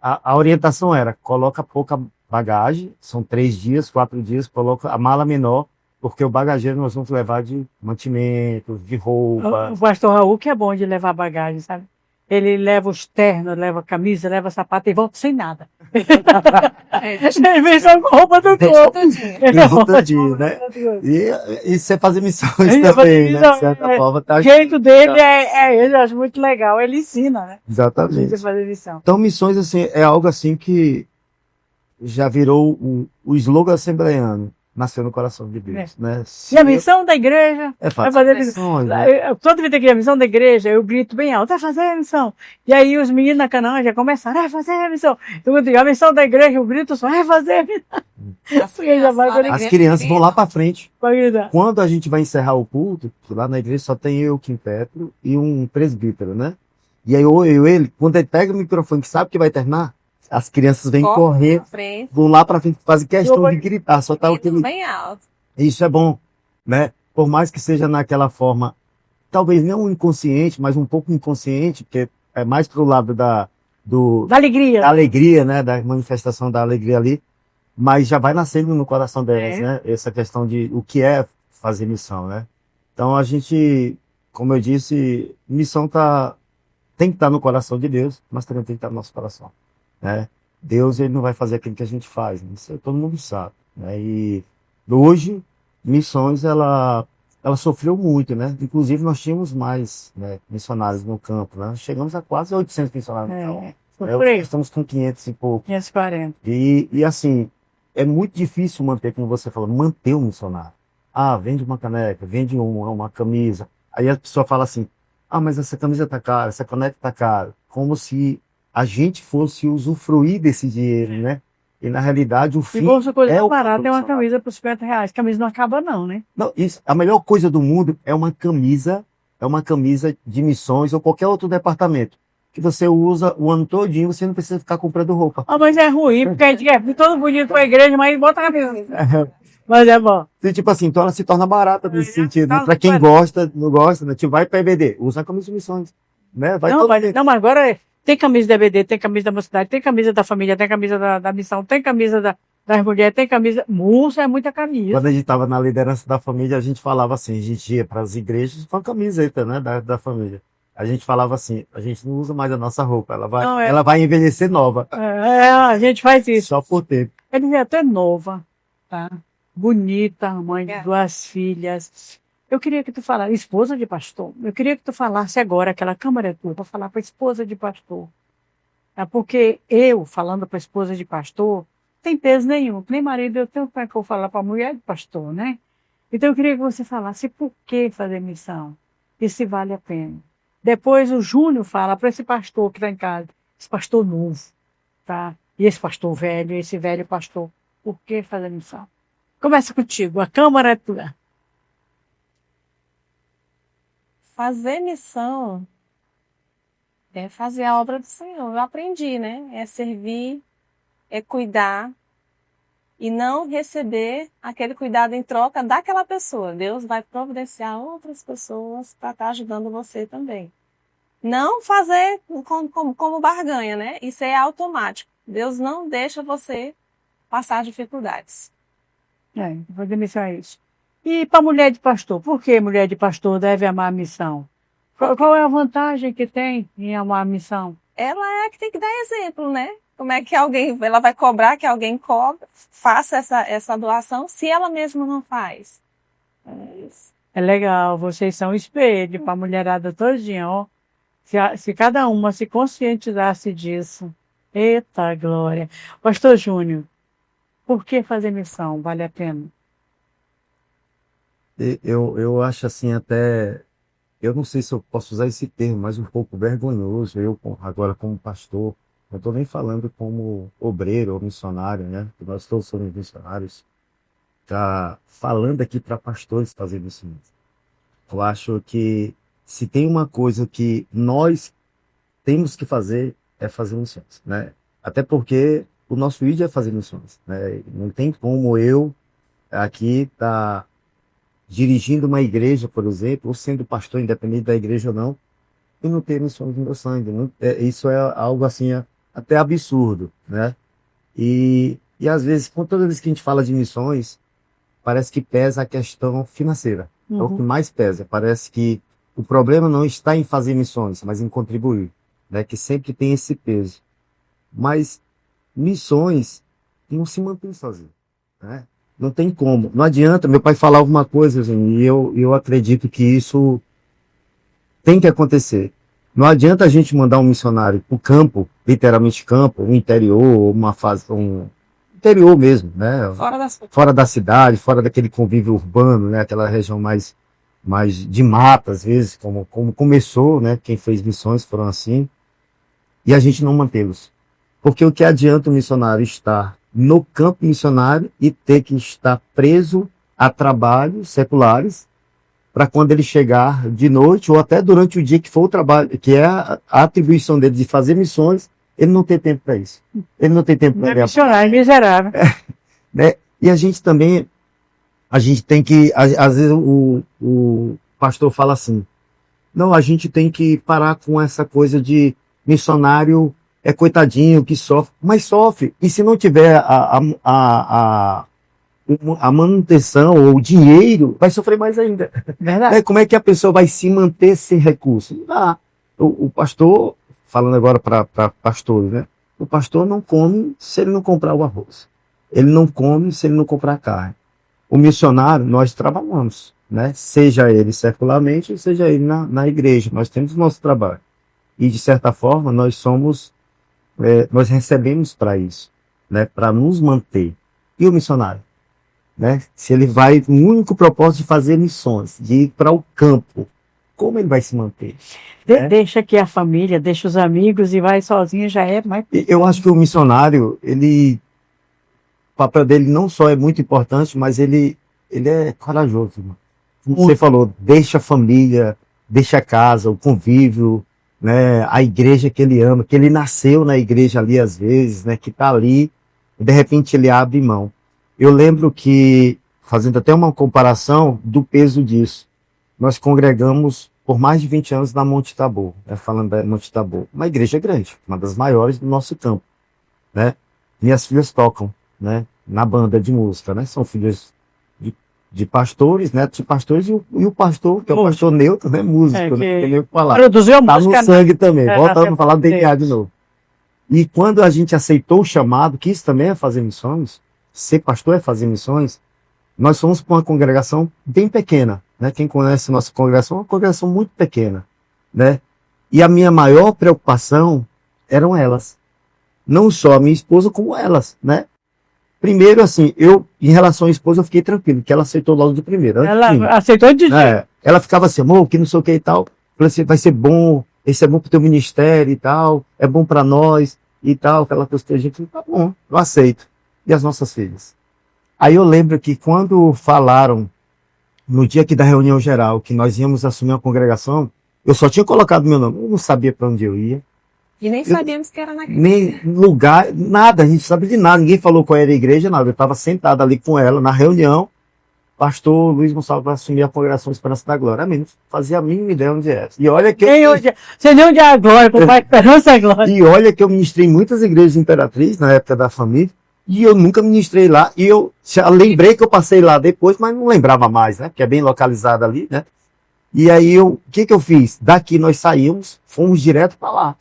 A orientação era, coloca pouca bagagem, são 3 dias, 4 dias, coloca a mala menor, porque o bagageiro nós vamos levar de mantimentos, de roupa. O pastor Raul que é bom de levar bagagem, sabe? Ele leva os ternos, leva camisa, leva sapato e volta sem nada. Ele vem só com roupa do corpo. E roupa de, né? E você fazer missões também, né? De certa forma. Tá... O jeito dele eu acho muito legal. Ele ensina, né? Exatamente. Você fazer missão. Então, missões, assim, é algo assim que já virou o slogan assembleiano. Nasceu no coração de Deus, né? E a missão da igreja é vai fazer missão. Né? Toda vida que a missão da igreja, eu grito bem alto, vai fazer a missão. E aí os meninos na Canaã já começaram, vai fazer a missão. Então, a missão da igreja, eu grito só, vai fazer a missão. As crianças vão lá para frente. Vai Quando a gente vai encerrar o culto, lá na igreja só tem eu, Kim Petro, e um presbítero, né? E aí ele, quando ele pega o microfone, que sabe que vai terminar, as crianças vêm correr, na frente, vão lá pra frente, fazem questão de gritar, só tá aquele... bem alto. Isso é bom, né? Por mais que seja naquela forma, talvez não inconsciente, mas um pouco inconsciente, porque é mais pro lado da alegria. da alegria, né? Da manifestação da alegria ali, mas já vai nascendo no coração delas, né? Essa questão de o que é fazer missão, né? Então a gente, como eu disse, missão tem que estar no coração de Deus, mas também tem que estar no nosso coração, né? Deus, ele não vai fazer aquilo que a gente faz, né? Isso todo mundo sabe, né? E hoje, missões, ela sofreu muito, né? Inclusive, nós tínhamos mais, né, missionários no campo, né? Chegamos a quase 800 missionários no campo. Estamos com 500 e pouco. 540. E assim, é muito difícil manter, como você falou, manter um missionário. Ah, vende uma caneca, vende uma camisa. Aí a pessoa fala assim, ah, mas essa camisa tá cara, essa caneca tá cara. Como se a gente fosse usufruir desse dinheiro, né? E na realidade o fim Igual essa coisa é o barata, tem uma missionário. camisa por R$50. Camisa não acaba não, né? Não, isso, a melhor coisa do mundo é uma camisa de missões ou qualquer outro departamento que você usa o ano todinho, você não precisa ficar comprando roupa. Ah, mas é ruim, porque a gente quer vir todo bonito pra igreja, mas bota a camisa. Mas é bom. E, tipo assim, então ela se torna barata nesse sentido. tá Para quem barata. gosta, não gosta, né? Tipo, vai para EBD, usa a camisa de missões, né? Vai Não, todo mas, mundo. não, mas agora tem camisa da EBD, tem camisa da mocidade, tem camisa da família, tem camisa da missão, tem camisa das mulheres, tem camisa. Moça, é muita camisa. Quando a gente estava na liderança da família, a gente falava assim, a gente ia para as igrejas com a camiseta, né, da família. A gente falava assim, a gente não usa mais a nossa roupa, Não, ela vai envelhecer nova, A gente faz isso. só por tempo. Ele é até nova, tá? Bonita, mãe de É. 2 filhas. Eu queria que tu falasse, esposa de pastor, eu queria que tu falasse agora, aquela câmara é tua, para falar para a esposa de pastor. É porque eu, falando para a esposa de pastor, tem peso nenhum, nem marido eu tenho para que eu falar para a mulher de pastor, né? Então eu queria que você falasse por que fazer missão e se vale a pena. Depois o Júnior fala para esse pastor que está em casa, esse pastor novo, tá? E esse pastor velho, esse velho pastor, por que fazer missão? Começa contigo, a câmara é tua. Fazer missão é fazer a obra do Senhor. Eu aprendi, né? É servir, é cuidar e não receber aquele cuidado em troca daquela pessoa. Deus vai providenciar outras pessoas para estar ajudando você também. Não fazer como barganha, né? Isso é automático. Deus não deixa você passar dificuldades. Fazer missão é isso. E para mulher de pastor, por que mulher de pastor deve amar a missão? Qual é a vantagem que tem em amar a missão? Ela é a que tem que dar exemplo, né? Como é que ela vai cobrar que alguém faça essa doação se ela mesma não faz? É isso. É legal, vocês são espelho para a mulherada todinha, ó. Se cada uma se conscientizasse disso. Eita glória. Pastor Júnior, por que fazer missão? Vale a pena? Eu acho assim até, eu não sei se eu posso usar esse termo, mas um pouco vergonhoso, agora como pastor, não estou nem falando como obreiro ou missionário, né? Porque nós todos somos missionários, tá falando aqui para pastores fazer missões. Eu acho que se tem uma coisa que nós temos que fazer, é fazer missões, né? Até porque o nosso ID é fazer missões, né? Não tem como eu aqui tá dirigindo uma igreja, por exemplo, ou sendo pastor, independente da igreja ou não, e não ter missões no meu sangue. Isso é algo assim, até absurdo, né? E às vezes, toda vez que a gente fala de missões, parece que pesa a questão financeira. É o que mais pesa. Parece que o problema não está em fazer missões, mas em contribuir, né? Que sempre tem esse peso. Mas missões não se mantêm sozinhas, né? Não tem como. Não adianta meu pai falar alguma coisa, assim, e eu acredito que isso tem que acontecer. Não adianta a gente mandar um missionário para o campo, literalmente campo, um interior, interior mesmo, né? Fora da cidade, fora daquele convívio urbano, né? Aquela região mais de mata, às vezes, como começou, né? Quem fez missões foram assim. E a gente não mantê-los. Porque o que adianta o missionário estar no campo missionário e ter que estar preso a trabalhos seculares para quando ele chegar de noite ou até durante o dia que for o trabalho, que é a atribuição dele de fazer missões, ele não tem tempo para isso. Ele não tem tempo para Missionário miserável. né? E a gente também, a gente tem que, às vezes o pastor fala assim, não, a gente tem que parar com essa coisa de missionário é coitadinho que sofre, mas sofre. E se não tiver a manutenção ou o dinheiro, vai sofrer mais ainda. Verdade. Como é que a pessoa vai se manter sem recurso? Não dá. O pastor, falando agora para pastores, né? O pastor não come se ele não comprar o arroz. Ele não come se ele não comprar carne. O missionário, nós trabalhamos, né? Seja ele secularmente, seja ele na igreja. Nós temos o nosso trabalho. E, de certa forma, nós somos, nós recebemos para isso, né? Para nos manter. E o missionário? Né? Se ele vai, o único propósito de fazer missões, de ir para o campo, como ele vai se manter? Deixa aqui a família, deixa os amigos e vai sozinho já é mais. Eu acho que o missionário, o papel dele não só é muito importante, mas ele é corajoso, irmão. Como você falou, deixa a família, deixa a casa, o convívio, né? A igreja que ele ama, que ele nasceu na igreja ali às vezes, né? Que está ali, e de repente ele abre mão. Eu lembro que, fazendo até uma comparação do peso disso, nós congregamos por mais de 20 anos na Monte Tabor, né, falando da Monte Tabor, uma igreja grande, uma das maiores do nosso campo, né? Minhas filhas tocam, né, na banda de música, né? São filhas de pastores, netos de pastores, e o pastor, que é o pastor Neutro, né, músico, né, tem nem o que falar. Produziu a tá música. No sangue também, voltando a falar do DNA Deus. de novo. E quando a gente aceitou o chamado, que isso também é fazer missões, ser pastor é fazer missões, nós fomos para uma congregação bem pequena, né? Quem conhece a nossa congregação, é uma congregação muito pequena, né? E a minha maior preocupação eram elas. Não só a minha esposa, como elas, né? Primeiro, assim, em relação à esposa, eu fiquei tranquilo, que ela aceitou logo de primeira. Ela aceitou de Ela ficava assim, amor, que não sei o que e tal. Falei assim, vai ser bom, esse é bom pro teu ministério e tal, é bom para nós e tal, aquela coisa que a gente, tá bom, eu aceito. E as nossas filhas. Aí eu lembro que quando falaram, no dia aqui da reunião geral, que nós íamos assumir a congregação, eu só tinha colocado meu nome, eu não sabia para onde eu ia. E nem sabíamos que era naquele. Nem lugar, nada, a gente não sabia de nada, ninguém falou qual era a igreja, nada. Eu estava sentado ali com ela na reunião, pastor Luiz Gonçalves vai assumir a congregação Esperança da Glória. A mim não fazia a mínima ideia onde era. E olha que você nem onde é a glória, papai, Esperança é glória. E olha que eu ministrei em muitas igrejas de Imperatriz, na época da família, e eu nunca ministrei lá, e eu já lembrei que eu passei lá depois, mas não lembrava mais, né? Porque é bem localizado ali, né? E aí o que eu fiz? Daqui nós saímos, fomos direto para lá.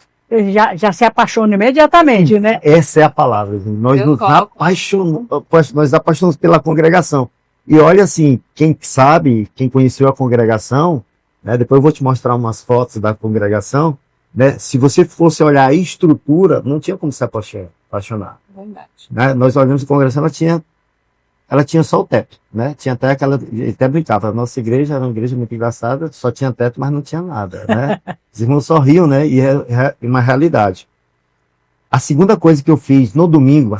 Já se apaixona imediatamente, né? Essa é a palavra. Nós nos apaixonamos pela congregação. E olha assim, quem sabe, quem conheceu a congregação, né? Depois eu vou te mostrar umas fotos da congregação, né? Se você fosse olhar a estrutura, não tinha como se apaixonar. Verdade. Né? Nós olhamos a congregação, ela tinha só o teto, né? Tinha até até brincava, a nossa igreja era uma igreja muito engraçada, só tinha teto, mas não tinha nada, né? Os irmãos só riam, né? E é uma realidade. A segunda coisa que eu fiz, no domingo,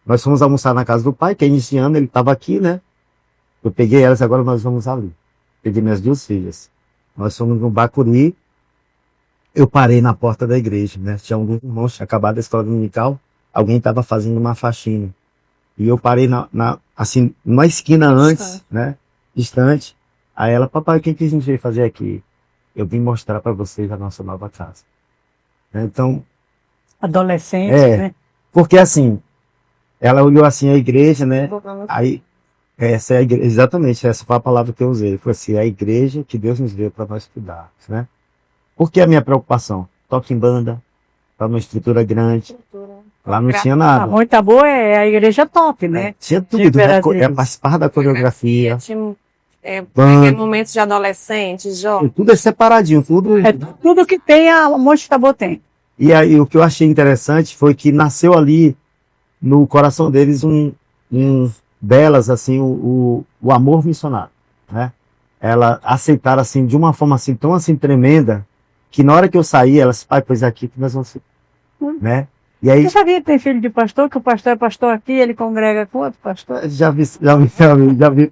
nós fomos almoçar na casa do pai, que é iniciando, ele estava aqui, né? Eu peguei elas, agora nós vamos ali. Peguei minhas duas filhas. Nós fomos no Bacuri, eu parei na porta da igreja, né? Tinha alguns irmãos, tinha acabado a escola dominical, alguém estava fazendo uma faxina. E eu parei assim, numa esquina antes, né? Distante. Aí ela, papai, o que a gente veio fazer aqui? Eu vim mostrar para vocês a nossa nova casa. Então... Adolescente, né? Porque assim, ela olhou assim a igreja, né? Aí, essa é a igreja, exatamente, essa foi a palavra que eu usei. Foi assim, a igreja que Deus nos deu para nós cuidar, né? Por que a minha preocupação? Toque em banda, tá numa estrutura grande. Lá não tinha nada. A Monte Tabor é a igreja top, né? Tinha tudo, né? Participar da coreografia. Tinha aquele momento de adolescente, jovem. Tudo é separadinho, tudo. Tudo que tem, a Monte Tabor tem. E aí, o que eu achei interessante foi que nasceu ali, no coração deles, delas, assim, o amor missionário, né? Ela aceitaram, assim, de uma forma, assim, tão, assim, tremenda, que na hora que eu saí, elas, pai, pois aqui que nós vamos ser, né? E aí, Você sabia que tem filho de pastor, que o pastor é pastor aqui, ele congrega com outro pastor? já vi,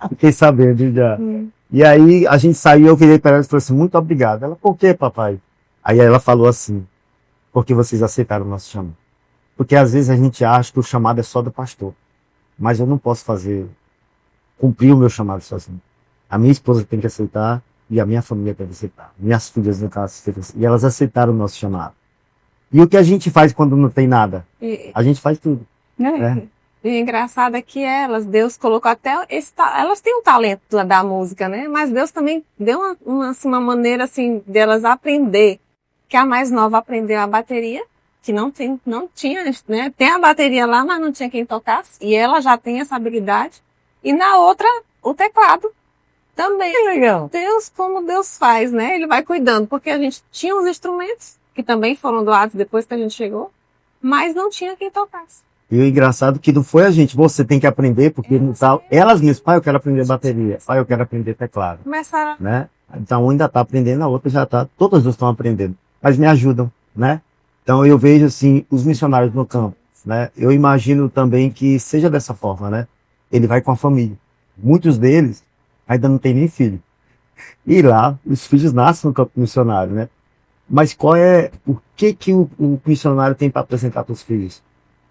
fiquei sabendo, já. E aí a gente saiu, eu virei para ela e falei assim, muito obrigado. Ela, por quê, papai? Aí ela falou assim, porque vocês aceitaram o nosso chamado. Porque às vezes a gente acha que o chamado é só do pastor. Mas eu não posso cumprir o meu chamado sozinho. A minha esposa tem que aceitar e a minha família tem que aceitar. Minhas filhas no caso, e elas aceitaram o nosso chamado. E o que a gente faz quando não tem nada? A gente faz tudo. Né? E o engraçado é que Deus colocou até elas têm um talento da música, né? Mas Deus também deu uma maneira assim delas aprender, que a mais nova aprendeu a bateria, que não tinha, né? Tem a bateria lá, mas não tinha quem tocasse, e ela já tem essa habilidade. E na outra, o teclado também. Que legal. Deus, como Deus faz, né? Ele vai cuidando, porque a gente tinha os instrumentos, que também foram doados depois que a gente chegou, mas não tinha quem tocasse. E o engraçado é que não foi a gente, você tem que aprender, porque elas mesmas, pai, eu quero aprender bateria, pai, eu quero aprender teclado. Começaram. Né? Então, um ainda está aprendendo, a outra já está, todas duas estão aprendendo, mas me ajudam, né? Então, eu vejo, assim, os missionários no campo, né? Eu imagino também que seja dessa forma, né? Ele vai com a família. Muitos deles ainda não tem nem filho. E lá, os filhos nascem no campo missionário, né? Mas o que o missionário tem para apresentar para os filhos?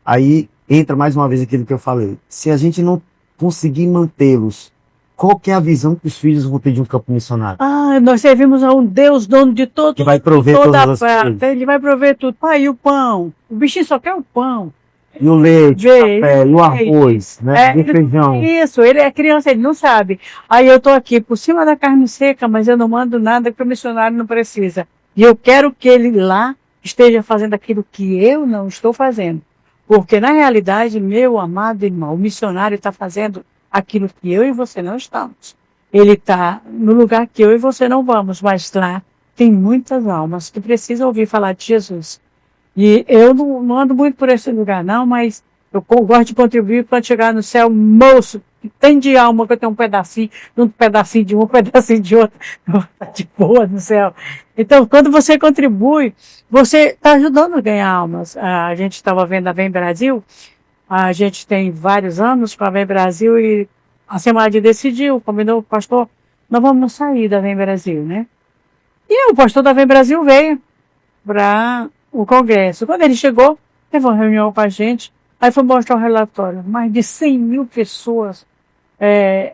Aí entra mais uma vez aquilo que eu falei. Se a gente não conseguir mantê-los, qual que é a visão que os filhos vão ter de um campo missionário? Nós servimos a um Deus, dono de todo, que vai prover toda todas as coisas. Ele vai prover tudo. Pai, e o pão? O bichinho só quer o pão. E o leite, o café, e o arroz, né? E o feijão. Isso, ele é criança, ele não sabe. Aí eu tô aqui por cima da carne seca, mas eu não mando nada que o missionário não precisa. E eu quero que ele lá esteja fazendo aquilo que eu não estou fazendo. Porque, na realidade, meu amado irmão, o missionário está fazendo aquilo que eu e você não estamos. Ele está no lugar que eu e você não vamos, mas lá tem muitas almas que precisam ouvir falar de Jesus. E eu não ando muito por esse lugar, não, mas eu gosto de contribuir quando chegar no céu, moço, que tem de alma que eu tenho um pedacinho de um pedacinho de outro, tá de boa no céu. Então, quando você contribui, você está ajudando a ganhar almas. A gente estava vendo a Vem Brasil, a gente tem vários anos com a Vem Brasil e a Assembleia decidiu, combinou o pastor, nós vamos sair da Vem Brasil, né? E o pastor da Vem Brasil veio para o congresso. Quando ele chegou, teve uma reunião com a gente, aí foi mostrar o relatório. Mais de 100 mil pessoas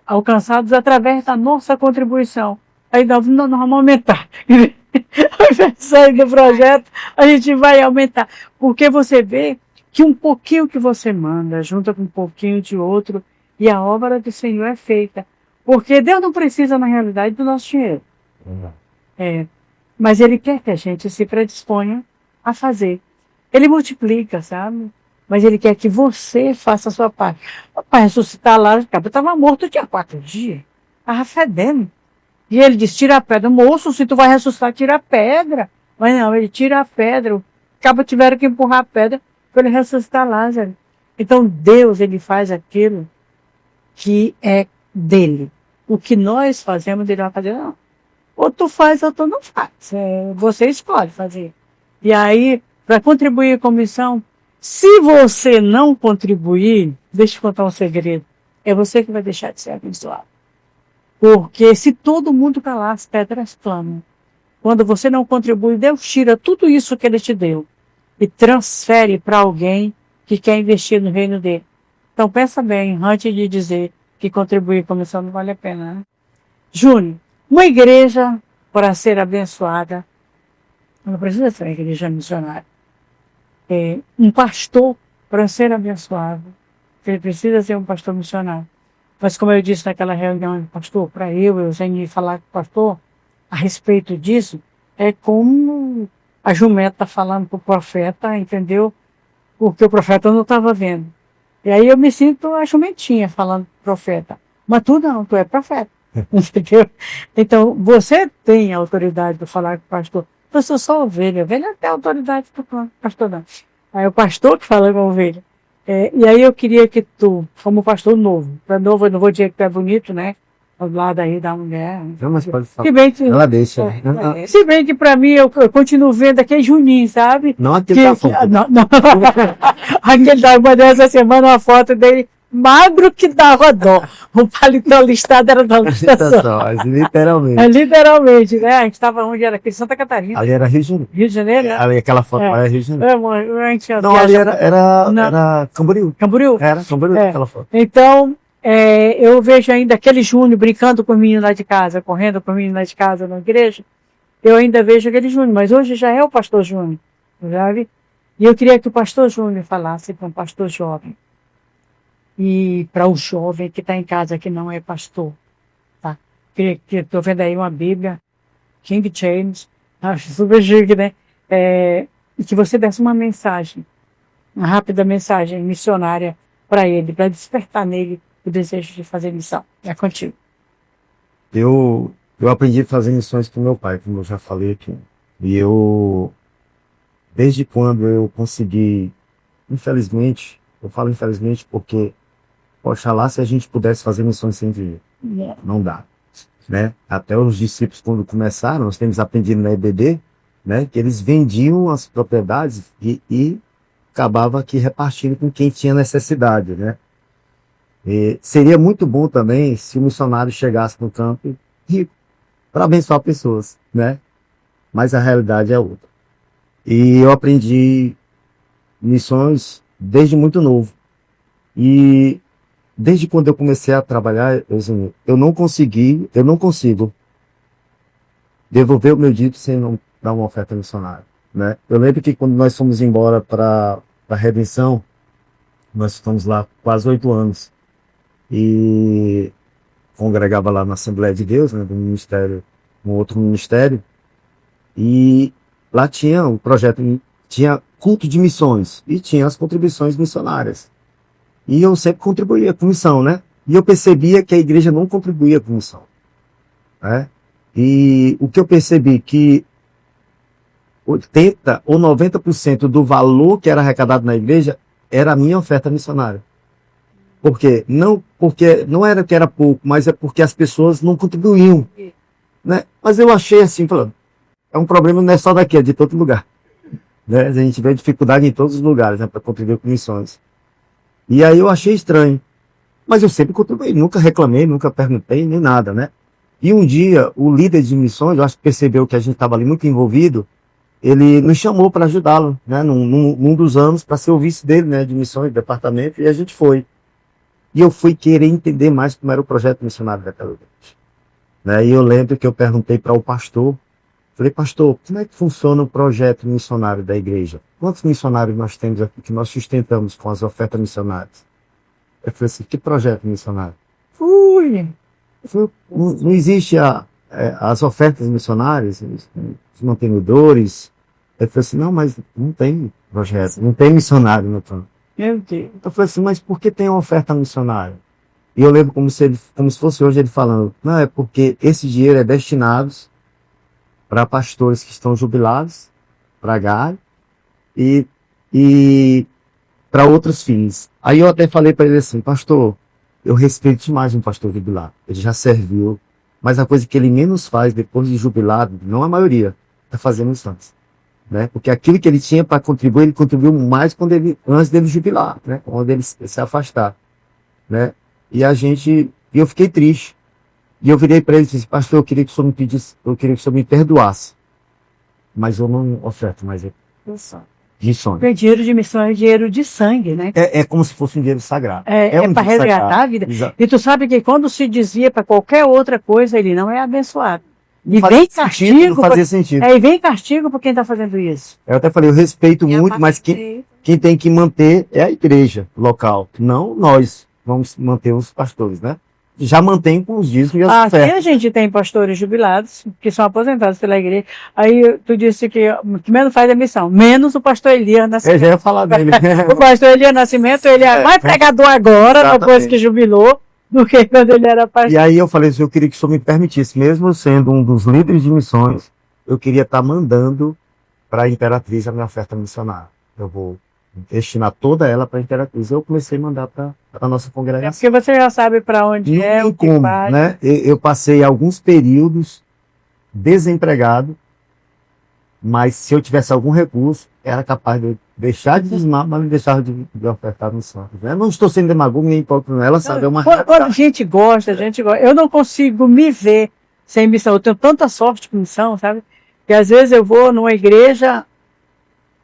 alcançadas através da nossa contribuição. Aí nós vamos aumentar. Ao invés de sair do projeto, a gente vai aumentar. Porque você vê que um pouquinho que você manda, junta com um pouquinho de outro, e a obra do Senhor é feita. Porque Deus não precisa, na realidade, do nosso dinheiro. Mas Ele quer que a gente se predisponha a fazer. Ele multiplica, sabe? Mas Ele quer que você faça a sua parte. Para ressuscitar lá, o cara estava morto, tinha 4 dias. Estava fedendo. E ele diz, tira a pedra. Moço, se tu vai ressuscitar, tira a pedra. Mas não, ele tira a pedra. O cabo tiveram que empurrar a pedra para ele ressuscitar Lázaro. Então Deus, Ele faz aquilo que é dele. O que nós fazemos, Ele vai fazer, não. Ou tu faz ou tu não faz. Você escolhe fazer. E aí, para contribuir com a missão, se você não contribuir, deixa eu contar um segredo, é você que vai deixar de ser abençoado. Porque se todo mundo calar, as pedras clamam. Quando você não contribui, Deus tira tudo isso que Ele te deu e transfere para alguém que quer investir no reino dele. Então pensa bem, antes de dizer que contribuir com a missão não vale a pena, né? Júnior, uma igreja, para ser abençoada, não precisa ser uma igreja missionária. Um pastor, para ser abençoado, ele precisa ser um pastor missionário. Mas como eu disse naquela reunião, pastor, para eu Eugênio, falar com o pastor a respeito disso, é como a jumenta está falando para o profeta, entendeu? Porque o profeta não estava vendo. E aí eu me sinto a jumentinha falando para o profeta. Mas tu não, tu é profeta. Entendeu? Então, você tem a autoridade para falar com o pastor. Eu sou só ovelha. Ovelha não tem autoridade para o pastor, não. Aí é o pastor que fala com a ovelha. E aí eu queria que tu, como pastor novo, para novo eu não vou dizer que tu é bonito, né? Ao lado aí da mulher. Não, mas pode falar. Se bem que, ela deixa. Se bem que para mim eu continuo vendo aquele Juninho, sabe? Não aquele da foto. Não. Aquele da uma dessa semana, uma foto dele magro que dava dó. O paletó listado era da licitação. Literalmente. É, literalmente, né? A gente estava onde era aqui, Santa Catarina. Ali era Rio de Janeiro. Rio de Janeiro, né? Ali aquela foto É. lá é Rio de Janeiro. A gente Não, ali viaja- Não. era Camboriú. Camboriú. Era Camboriú É. aquela foto. Então, eu vejo ainda aquele Júnior brincando com o menino lá de casa, correndo com o menino lá de casa na igreja. Eu ainda vejo aquele Júnior, mas hoje já é o pastor Júnior, sabe? E eu queria que o pastor Júnior falasse para um pastor jovem. E para o jovem que está em casa que não é pastor. Tá? Que estou vendo aí uma Bíblia, King James, acho super chique, né? E que você desse uma mensagem, uma rápida mensagem missionária para ele, para despertar nele o desejo de fazer missão. É contigo. Eu aprendi a fazer missões com meu pai, como eu já falei aqui. E desde quando eu consegui, infelizmente, eu falo infelizmente porque, oxalá se a gente pudesse fazer missões sem dinheiro. Não dá. Né? Até os discípulos, quando começaram, nós temos aprendido na EBD, né, que eles vendiam as propriedades e acabava aqui repartindo com quem tinha necessidade, né? E seria muito bom também se o missionário chegasse no campo rico para abençoar pessoas, né? Mas a realidade é outra. E eu aprendi missões desde muito novo. E desde quando eu comecei a trabalhar, eu não consigo devolver o meu dito sem não dar uma oferta missionária, né? Eu lembro que quando nós fomos embora para a Redenção, nós ficamos lá quase 8 anos e congregava lá na Assembleia de Deus, né, do ministério, um outro ministério, e lá tinha o projeto, tinha culto de missões e tinha as contribuições missionárias. E eu sempre contribuía com missão, né? E eu percebia que a igreja não contribuía com missão, né? E o que eu percebi que 80 ou 90% do valor que era arrecadado na igreja era a minha oferta missionária. Por quê? Não porque não era que era pouco, mas é porque as pessoas não contribuíam, né? Mas eu achei assim, falando, é um problema não é só daqui, é de todo lugar, né? A gente vê dificuldade em todos os lugares, né, para contribuir com missões. E aí eu achei estranho, mas eu sempre contribuí, nunca reclamei, nunca perguntei, nem nada, né? E um dia, o líder de missões, eu acho que percebeu que a gente estava ali muito envolvido, ele nos chamou para ajudá-lo, né, num dos anos, para ser o vice dele, né, de missões, de departamento, e a gente foi. E eu fui querer entender mais como era o projeto missionário daquela igreja, né? E eu lembro que eu perguntei para o pastor, falei, pastor, como é que funciona o projeto missionário da igreja? Quantos missionários nós temos aqui que nós sustentamos com as ofertas missionárias? Eu falei assim, que projeto missionário? Não existe as ofertas missionárias, os mantenedores. Eu falei assim, não, mas não tem projeto, não tem missionário no campo. Meu Deus. Eu falei assim, mas por que tem uma oferta missionária? E eu lembro como se fosse hoje ele falando, não, é porque esse dinheiro é destinado para pastores que estão jubilados, para galho, e para outros fins. Aí eu até falei para ele assim, pastor, eu respeito demais um pastor jubilado, ele já serviu, mas a coisa que ele menos faz depois de jubilado, não a maioria, é fazer missões, né? Porque aquilo que ele tinha para contribuir, ele contribuiu mais antes dele jubilar, né? Quando ele se afastar, né? E eu fiquei triste. E eu virei para ele e disse, pastor, eu queria que o senhor me perdoasse, mas eu não oferto mais missões. Porque dinheiro de missão é dinheiro de sangue, né? É como se fosse um dinheiro sagrado. É um para dinheiro resgatar sagrado. a vida. Exato. E tu sabe que quando se desvia para qualquer outra coisa, ele não é abençoado. E Fazia vem sentido, castigo. não fazia sentido. E vem castigo por quem está fazendo isso. Eu até falei, eu respeito E a muito, mas parte quem tem que manter é a igreja local, não nós. Vamos manter os pastores, né? Já mantém com os dízimos e as Aqui ofertas. a gente tem pastores jubilados, que são aposentados pela igreja. Aí tu disse que o que menos faz é missão, menos o pastor Elias Eu Nascimento. já ia falar dele. O pastor Elias Nascimento, ele é mais pregador agora, Exatamente. depois que jubilou, do que quando ele era pastor. E aí eu falei assim, eu queria que o senhor me permitisse, mesmo sendo um dos líderes de missões, eu queria estar mandando para a Imperatriz a minha oferta missionária. Eu vou destinar toda ela para a Imperatriz. Eu comecei a mandar para a nossa congregação. Porque você já sabe para onde Não é, tem o que como, faz. né? Eu passei alguns períodos desempregado, mas se eu tivesse algum recurso, era capaz de deixar de dizimar, mas não deixar de ofertar no santo. Né? Não estou sendo demagogo nem hipócrita, não. Ela sabe, é uma Quando a gente gosta, eu não consigo me ver sem missão. Eu tenho tanta sorte com missão, sabe? Que às vezes eu vou numa igreja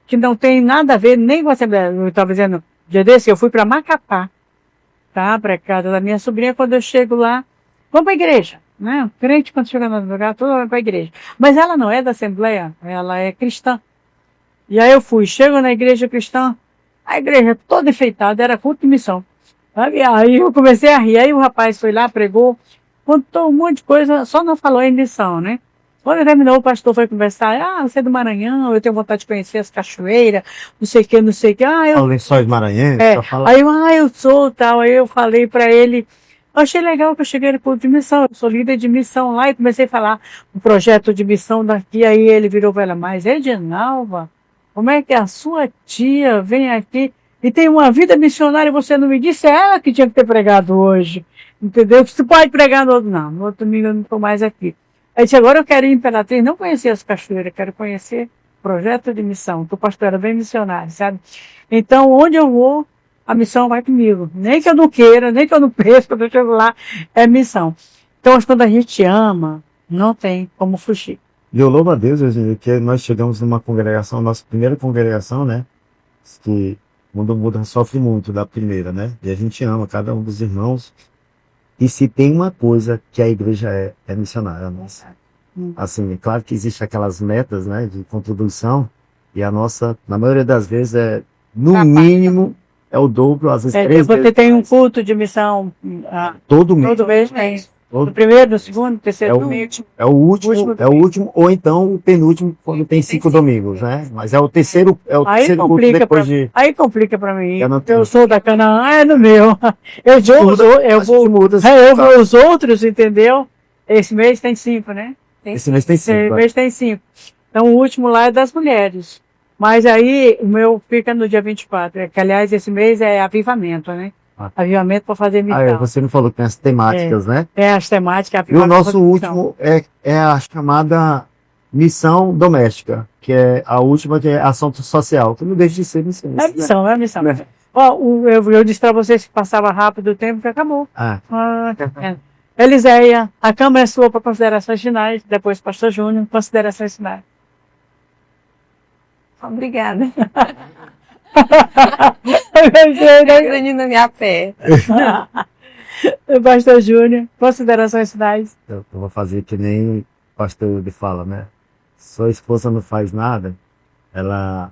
que não tem nada a ver nem com a Assembleia. Eu estava dizendo, dia desse, eu fui para Macapá, tá? Para casa da minha sobrinha. Quando eu chego lá, vamos para a igreja, né? O crente, quando chega no lugar, todo vai para a igreja. Mas ela não é da Assembleia, ela é cristã. E aí eu fui, chego na igreja cristã, a igreja toda enfeitada, era culto de missão. Sabe? Aí eu comecei a rir, aí o rapaz foi lá, pregou, contou um monte de coisa, só não falou em missão, né? Quando terminou, o pastor foi conversar, você é do Maranhão, eu tenho vontade de conhecer as cachoeiras, não sei o que, não sei o que. Os lençóis maranhenses, É, só fala... aí eu sou tal, aí eu falei para ele, achei legal que eu cheguei no culto de missão, eu sou líder de missão lá, e comecei a falar o projeto de missão daqui, aí ele virou para ela, mas Edinalva, como é que a sua tia vem aqui e tem uma vida missionária e você não me disse? É ela que tinha que ter pregado hoje, entendeu? Você pode pregar no outro, não, no outro domingo eu não estou mais aqui. Aí disse, agora eu quero ir em Imperatriz, não conhecer as cachoeiras, quero conhecer o projeto de missão, que o pastor era bem missionário, sabe? Então, onde eu vou, a missão vai comigo. Nem que eu não queira, nem que eu não pense, quando eu chego lá, é missão. Então, quando a gente ama, não tem como fugir. E eu louvo a Deus, Virginia, que nós chegamos numa congregação, nossa primeira congregação, né? Que muda sofre muito da primeira, né? E a gente ama cada um dos irmãos. E se tem uma coisa que a igreja é missionária, nossa. Assim, é claro que existem aquelas metas, né, de contribuição, e a nossa, na maioria das vezes, no mínimo, é o dobro, às vezes 3 vezes. Você tem um culto de missão Todo mês. todo mês, né? Todo- No primeiro, no segundo, no terceiro, É o- no último. É o último, ou então o penúltimo, quando tem 5 domingos, né? Mas é o terceiro Aí culto complica depois de... Aí complica pra mim. Eu não tenho- Eu sou da Canaã, é no meu. Eu vou os outros, entendeu? Esse mês tem 5, né? Esse mês tem 5. Esse mês tem 5. Então o último lá é das mulheres. Mas aí o meu fica no dia 24. Que, aliás, esse mês é avivamento, né? Avivamento para fazer missão. Você não falou que tem as temáticas, né? É as temáticas. E o nosso pra fazer missão. último é a chamada missão doméstica, que é a última, que é ação social, que não deixa de ser missão. É missão, é missão. Ó, eu disse para vocês que passava rápido o tempo que acabou. Eliséia, a Câmara é sua para considerações finais, depois Pastor Júnior, considerações finais. Obrigada. Pastor Desanimando a minha fé. Júnior, considerações finais. Eu vou fazer que nem o pastor de fala, né? Sua esposa não faz nada, ela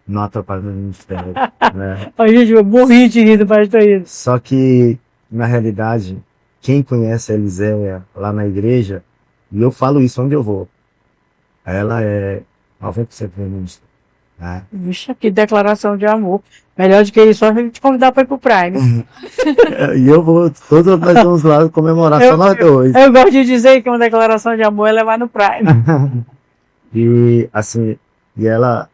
não atrapalha no ministério, né? A gente morri de rir do pastor Ido. Só que, na realidade, quem conhece a Eliséia lá na igreja, e eu falo isso onde eu vou, ela é 90% feminista. Né? Vixe, que declaração de amor. Melhor do que isso, só a gente convidar para ir pro Prime. E eu vou, todos nós vamos lá comemorar, só nós dois. Eu gosto de dizer que uma declaração de amor é levar no Prime. E, assim, e ela,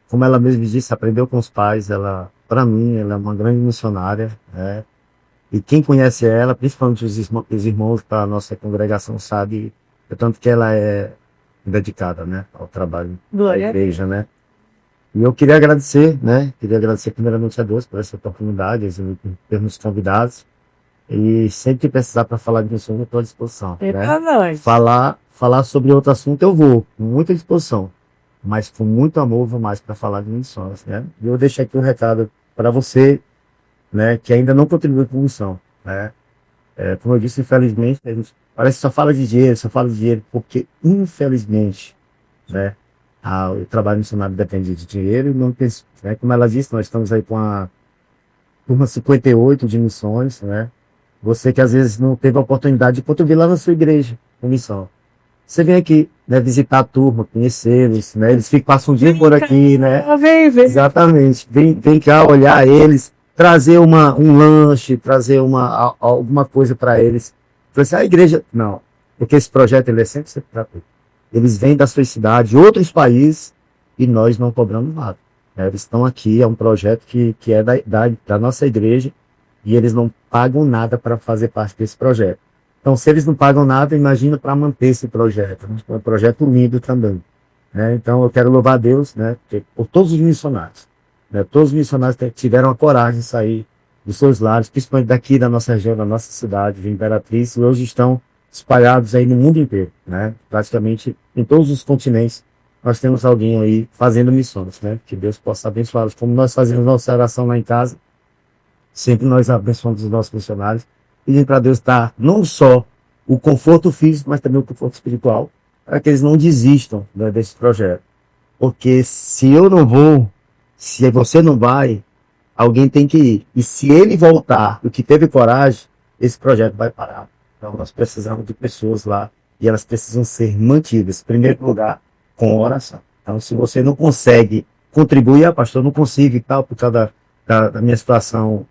como ela mesma disse, aprendeu com os pais, ela, para mim, ela é uma grande missionária, né? E quem conhece ela, principalmente os irmãos da nossa congregação, sabe o tanto que ela é dedicada, né, ao trabalho da igreja, né? E eu queria agradecer, né? Queria agradecer primeiramente a Deus por essa oportunidade, por ter nos convidado. E sempre que precisar para falar de missão, eu estou à disposição. Né? Falar sobre outro assunto eu vou, com muita disposição. Mas com muito amor, vou mais para falar de missões, né? E eu deixo aqui um recado para você, né, que ainda não contribui com missão, né? Como eu disse, infelizmente, a gente parece que só fala de dinheiro, porque infelizmente, né, o trabalho missionário depende de dinheiro, não tem, né, como ela disse, nós estamos aí com a turma 58 de missões, né? Você que às vezes não teve a oportunidade de contribuir lá na sua igreja com missão. Você vem aqui, né, visitar a turma, conhecê-los, né? Eles passam um dia por aqui, né? Vem. Exatamente. Vem cá olhar eles, trazer um lanche, trazer alguma coisa para eles. A igreja, não, porque esse projeto ele é sempre gratuito. Eles vêm da sua cidade, outros países, e nós não cobramos nada. Né? Eles estão aqui, é um projeto que é da nossa igreja, e eles não pagam nada para fazer parte desse projeto. Então, se eles não pagam nada, imagina para manter esse projeto. Né? É um projeto lindo também. né? Então eu quero louvar a Deus, né, por todos os missionários. Né? Todos os missionários tiveram a coragem de sair dos seus lares, principalmente daqui da nossa região, da nossa cidade de Imperatriz, e hoje estão espalhados aí no mundo inteiro, né? Praticamente em todos os continentes nós temos alguém aí fazendo missões, né? Que Deus possa abençoá-los. Como nós fazemos nossa oração lá em casa, sempre nós abençoamos os nossos missionários, pedindo para Deus dar não só o conforto físico, mas também o conforto espiritual, para que eles não desistam, né, desse projeto. Porque se eu não vou, se você não vai, alguém tem que ir. E se ele voltar, o que teve coragem, esse projeto vai parar. Então nós precisamos de pessoas lá e elas precisam ser mantidas, em primeiro lugar, com oração. Então se você não consegue contribuir, pastor, eu não consigo e tal, por causa da minha situação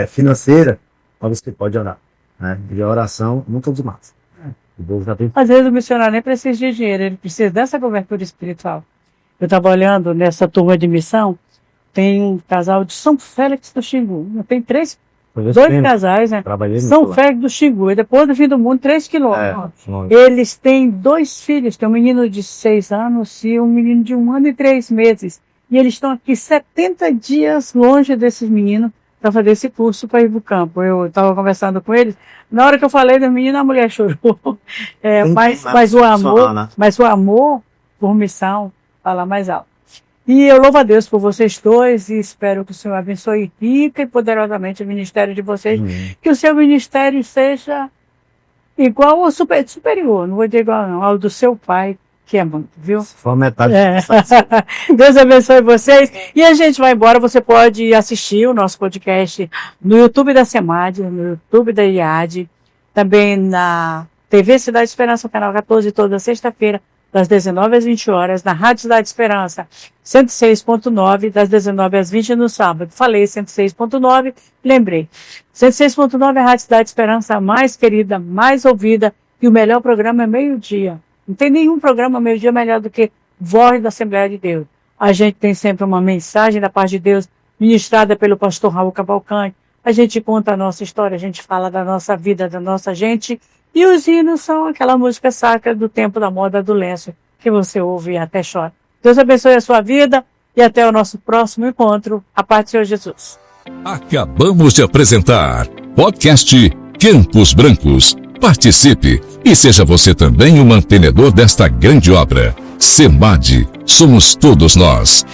financeira, mas você pode orar. Né? E a oração nunca é demais. Às vezes o missionário nem precisa de dinheiro, ele precisa dessa cobertura espiritual. Eu estava olhando nessa turma de missão, tem um casal de São Félix do Xingu. Tem dois casais, né? São Félix do Xingu. E depois do fim do mundo, 3 quilômetros. Eles têm 2 filhos. Tem um menino de 6 anos e um menino de 1 ano e 3 meses. E eles estão aqui 70 dias longe desses meninos para fazer esse curso para ir para o campo. Eu estava conversando com eles. Na hora que eu falei do menino, a mulher chorou. Mas o amor por missão fala mais alto. E eu louvo a Deus por vocês dois e espero que o Senhor abençoe rica e poderosamente o ministério de vocês. Que o seu ministério seja igual ou superior, não vou dizer igual não, ao do seu pai, que é muito, viu? Se for metade. Deus abençoe vocês. E a gente vai embora. Você pode assistir o nosso podcast no YouTube da SEMAD, no YouTube da IAD, também na TV Cidade Esperança, canal 14, toda sexta-feira, das 19 às 20 horas, na Rádio Cidade Esperança, 106.9, das 19 às 20 no sábado. Falei 106.9, lembrei. 106.9 é a Rádio Cidade Esperança, a mais querida, mais ouvida, e o melhor programa é meio-dia. Não tem nenhum programa meio-dia melhor do que Voz da Assembleia de Deus. A gente tem sempre uma mensagem da paz de Deus, ministrada pelo pastor Raul Cavalcante. A gente conta a nossa história, a gente fala da nossa vida, da nossa gente. E os hinos são aquela música sacra do tempo da moda do lenço, que você ouve e até chora. Deus abençoe a sua vida e até o nosso próximo encontro. A paz do Senhor Jesus. Acabamos de apresentar podcast Campos Brancos. Participe e seja você também o mantenedor desta grande obra. SEMAD, somos todos nós.